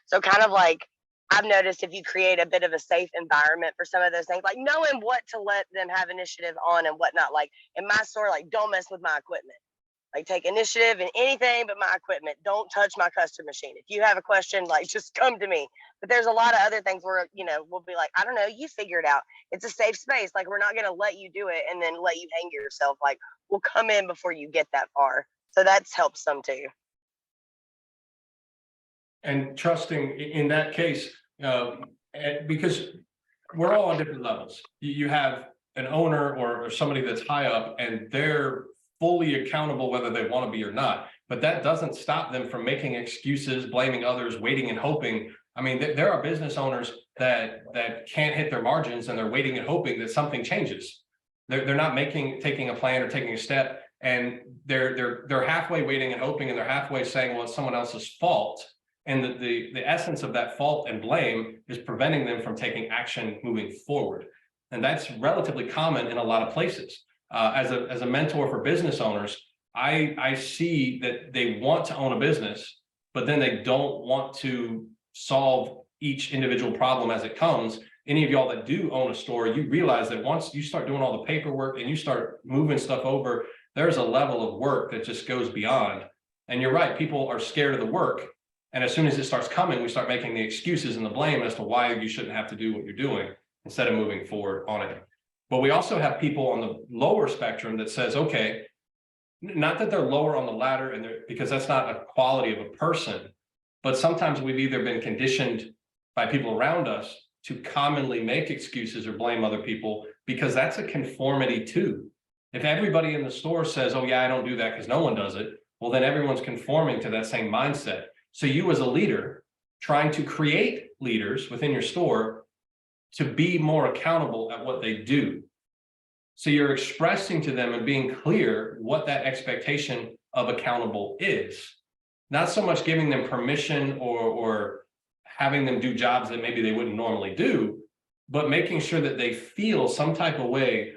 So kind of like I've noticed if you create a bit of a safe environment for some of those things, like knowing what to let them have initiative on and whatnot, like in my store, like don't mess with my equipment. Like take initiative in anything but my equipment. Don't touch my custom machine. If you have a question, like just come to me. But there's a lot of other things where, we'll be like, I don't know, you figure it out. It's a safe space. Like we're not going to let you do it and then let you hang yourself. Like we'll come in before you get that far. So that's helped some too. And trusting in that case, because we're all on different levels. You have an owner or somebody that's high up and they're fully accountable whether they want to be or not, but that doesn't stop them from making excuses, blaming others, waiting and hoping. I mean, there are business owners that can't hit their margins and they're waiting and hoping that something changes. They're not taking a plan or taking a step, and they're halfway waiting and hoping, and they're halfway saying, well, it's someone else's fault. And the essence of that fault and blame is preventing them from taking action moving forward. And that's relatively common in a lot of places. As a mentor for business owners, I see that they want to own a business, but then they don't want to solve each individual problem as it comes. Any of y'all that do own a store, you realize that once you start doing all the paperwork and you start moving stuff over, there's a level of work that just goes beyond. And you're right, people are scared of the work, And as soon as it starts coming, we start making the excuses and the blame as to why you shouldn't have to do what you're doing instead of moving forward on it. But we also have people on the lower spectrum that says, okay, not that they're lower on the ladder and because that's not a quality of a person, but sometimes we've either been conditioned by people around us to commonly make excuses or blame other people because that's a conformity too. If everybody in the store says, oh yeah, I don't do that because no one does it, well then everyone's conforming to that same mindset. So you as a leader trying to create leaders within your store to be more accountable at what they do. So you're expressing to them and being clear what that expectation of accountable is. Not so much giving them permission or having them do jobs that maybe they wouldn't normally do, but making sure that they feel some type of way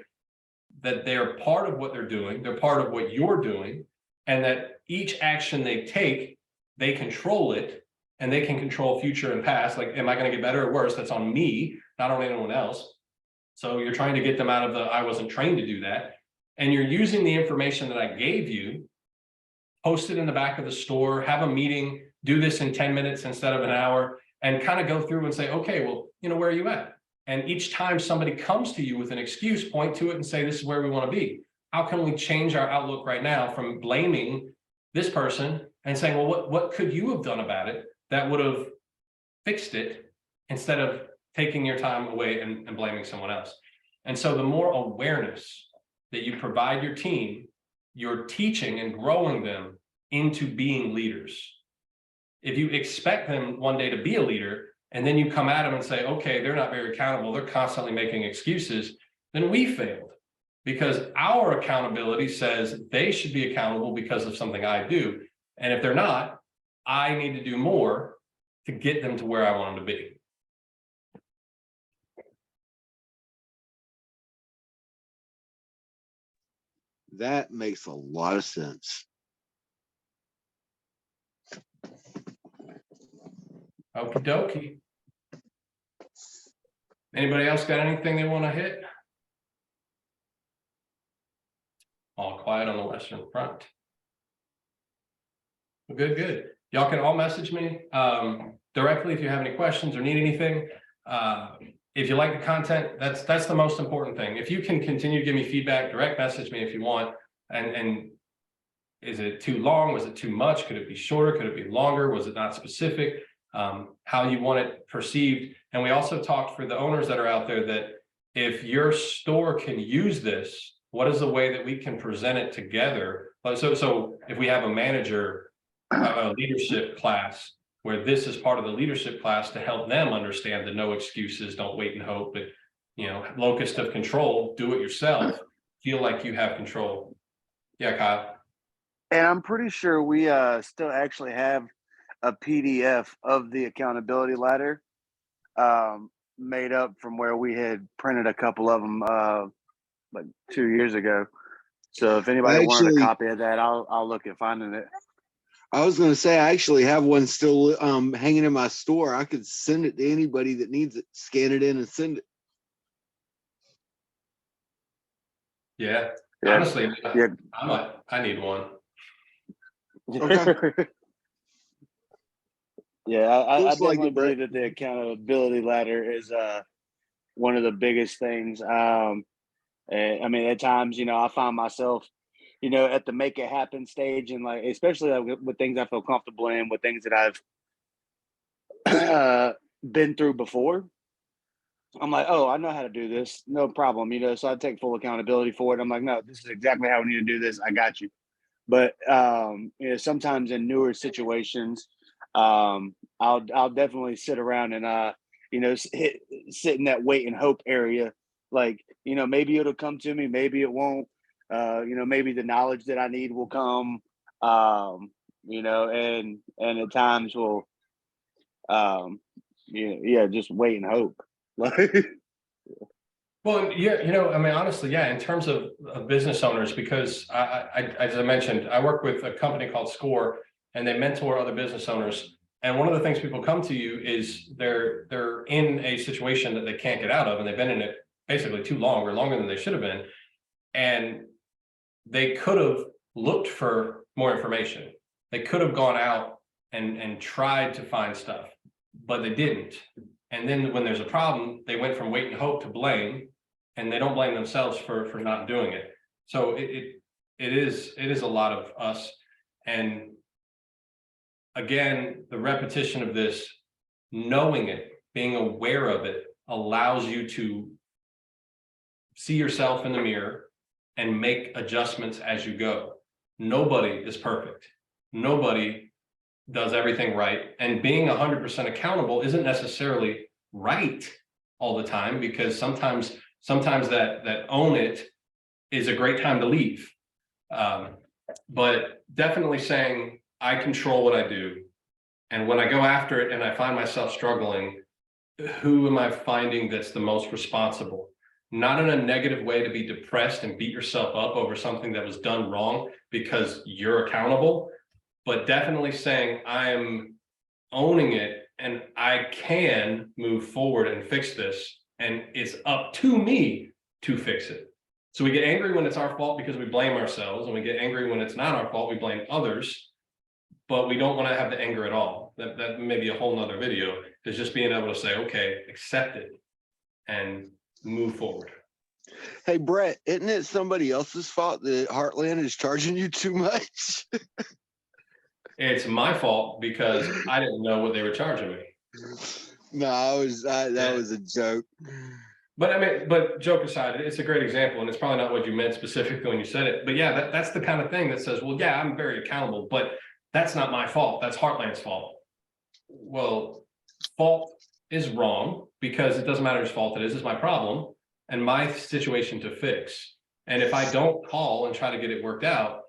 that they're part of what they're doing, they're part of what you're doing, and that each action they take, they control it, and they can control future and past. Like, am I going to get better or worse? That's on me, not on anyone else. So you're trying to get them out of the, I wasn't trained to do that. And you're using the information that I gave you, post it in the back of the store, have a meeting, do this in 10 minutes instead of an hour, and kind of go through and say, okay, well, where are you at? And each time somebody comes to you with an excuse, point to it and say, this is where we want to be. How can we change our outlook right now from blaming this person and saying, well, what could you have done about it that would have fixed it, instead of taking your time away and blaming someone else? And so the more awareness that you provide your team, you're teaching and growing them into being leaders. If you expect them one day to be a leader, and then you come at them and say, okay, they're not very accountable, they're constantly making excuses, then we failed. Because our accountability says they should be accountable because of something I do. And if they're not, I need to do more to get them to where I want them to be. That makes a lot of sense. Okie dokie. Anybody else got anything they want to hit? All quiet on the Western Front. Well, good. Y'all can all message me directly if you have any questions or need anything. If you like the content, that's the most important thing. If you can continue to give me feedback, direct message me if you want. And is it too long? Was it too much? Could it be shorter? Could it be longer? Was it not specific? How you want it perceived. And we also talked for the owners that are out there that if your store can use this, what is the way that we can present it together? So if we have a manager, a leadership class, where this is part of the leadership class to help them understand the no excuses, don't wait and hope, but locus of control, do it yourself, feel like you have control. Yeah, Kyle. And I'm pretty sure we still actually have a PDF of the accountability ladder made up from where we had printed a couple of them like 2 years ago. So if anybody wanted a copy of that, I'll look at finding it. I was going to say, I actually have one still hanging in my store. I could send it to anybody that needs it, scan it in and send it. Yeah. Honestly, yeah. I need one. Okay. Yeah, I definitely believe that the accountability ladder is one of the biggest things. And I mean, at times, I find myself, at the make it happen stage, and like, especially like with things I feel comfortable in, with things that I've been through before. I'm like, oh, I know how to do this, no problem. So I take full accountability for it. I'm like, no, this is exactly how we need to do this. I got you. But sometimes in newer situations, I'll definitely sit around and sit in that wait and hope area. Like, maybe it'll come to me, maybe it won't. Maybe the knowledge that I need will come. And at times will just wait and hope. Well, yeah, I mean, honestly, yeah, in terms of business owners, because I, as I mentioned, I work with a company called Score, and they mentor other business owners. And one of the things people come to you is they're in a situation that they can't get out of, and they've been in it basically too long, or longer than they should have been. And they could have looked for more information. They could have gone out and tried to find stuff, but they didn't. And then when there's a problem, they went from wait and hope to blame, and they don't blame themselves for not doing it. So it is a lot of us. And again, the repetition of this, knowing it, being aware of it, allows you to see yourself in the mirror and make adjustments as you go. Nobody is perfect. Nobody does everything right. And being 100% accountable isn't necessarily right all the time, because sometimes that own it is a great time to leave. But definitely saying, I control what I do. And when I go after it and I find myself struggling, who am I finding that's the most responsible? Not in a negative way to be depressed and beat yourself up over something that was done wrong because you're accountable, but definitely saying, I'm owning it and I can move forward and fix this. And it's up to me to fix it. So we get angry when it's our fault because we blame ourselves, and we get angry when it's not our fault, we blame others, but we don't want to have the anger at all. That may be a whole nother video, is just being able to say, okay, accept it and move forward. Hey, Brett, isn't it somebody else's fault that Heartland is charging you too much? It's my fault because I didn't know what they were charging me. No, that was a joke. But I mean, but joke aside, it's a great example, and it's probably not what you meant specifically when you said it. But yeah, that's the kind of thing that says, well, yeah, I'm very accountable, but that's not my fault. That's Heartland's fault. Well, fault is wrong, because it doesn't matter whose fault it is. It's my problem and my situation to fix. And if I don't call and try to get it worked out,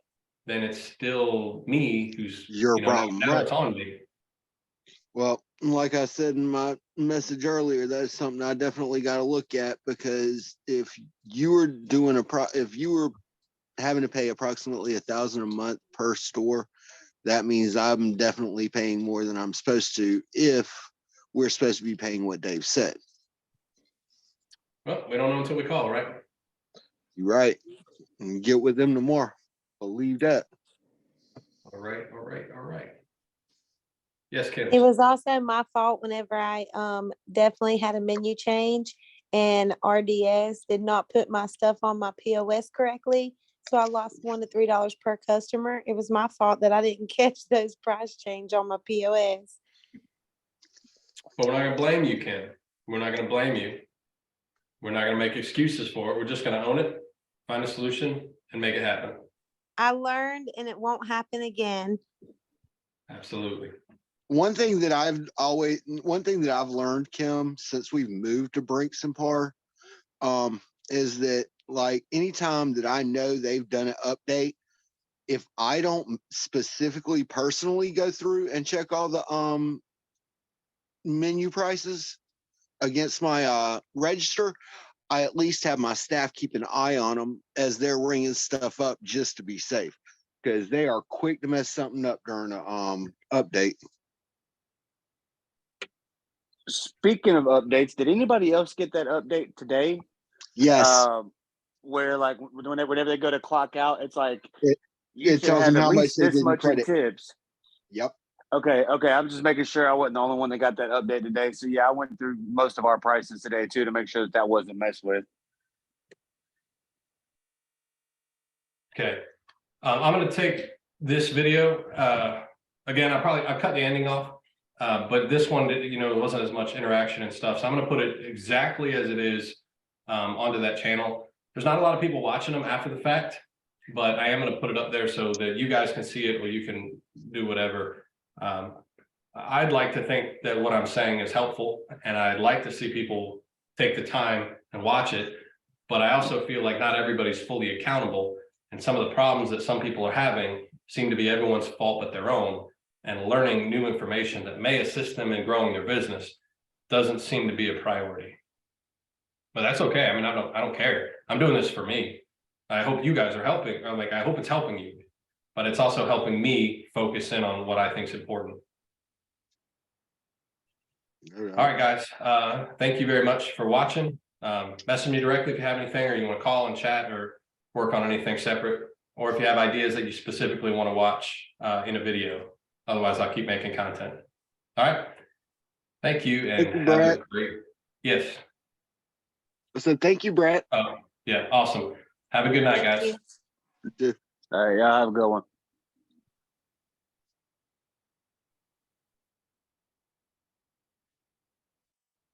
then it's still me who's your problem. Now it's on me. Well, like I said in my message earlier, that's something I definitely got to look at, because if you were doing if you were having to pay approximately $1,000 a month per store, that means I'm definitely paying more than I'm supposed to, if we're supposed to be paying what Dave said. Well, we don't know until we call, right? You're right. And get with them tomorrow. Believe that. All right. Yes, Kim. It was also my fault whenever I definitely had a menu change and RDS did not put my stuff on my POS correctly. So I lost $1 to $3 per customer. It was my fault that I didn't catch those price change on my POS. But we're not going to blame you, Kim. We're not going to blame you. We're not going to make excuses for it. We're just going to own it, find a solution, and make it happen. I learned, and it won't happen again. Absolutely. One thing that I've learned, Kim, since we've moved to Brinks and Parr, is that, like, anytime that I know they've done an update, if I don't specifically personally go through and check all the menu prices against my register, I at least have my staff keep an eye on them as they're ringing stuff up, just to be safe, because they are quick to mess something up during a update. Speaking of updates, did anybody else get that update today? Yes. Where, like, whenever they go to clock out, it's like it tells them how much they this did in much in credit. tips. Yep. Okay. I'm just making sure I wasn't the only one that got that update today. So yeah, I went through most of our prices today too to make sure that wasn't messed with. Okay. I'm going to take this video. Again, I cut the ending off, but this one, it wasn't as much interaction and stuff. So I'm going to put it exactly as it is onto that channel. There's not a lot of people watching them after the fact, but I am going to put it up there so that you guys can see it, or you can do whatever. I'd like to think that what I'm saying is helpful, and I'd like to see people take the time and watch it, but I also feel like not everybody's fully accountable, and some of the problems that some people are having seem to be everyone's fault but their own, and learning new information that may assist them in growing their business doesn't seem to be a priority. But that's okay. I mean, I don't care. I'm doing this for me. I hope you guys are helping. I hope it's helping you, but it's also helping me focus in on what I think is important. All right, guys. Thank you very much for watching. Message me directly if you have anything, or you want to call and chat or work on anything separate, or if you have ideas that you specifically want to watch in a video. Otherwise, I'll keep making content. All right. Thank you, and Thank you, have Brett. a great. Yes. I said, thank you, Brett. Oh, yeah. Awesome. Have a good night, Thank guys. you. All right, y'all have a good one.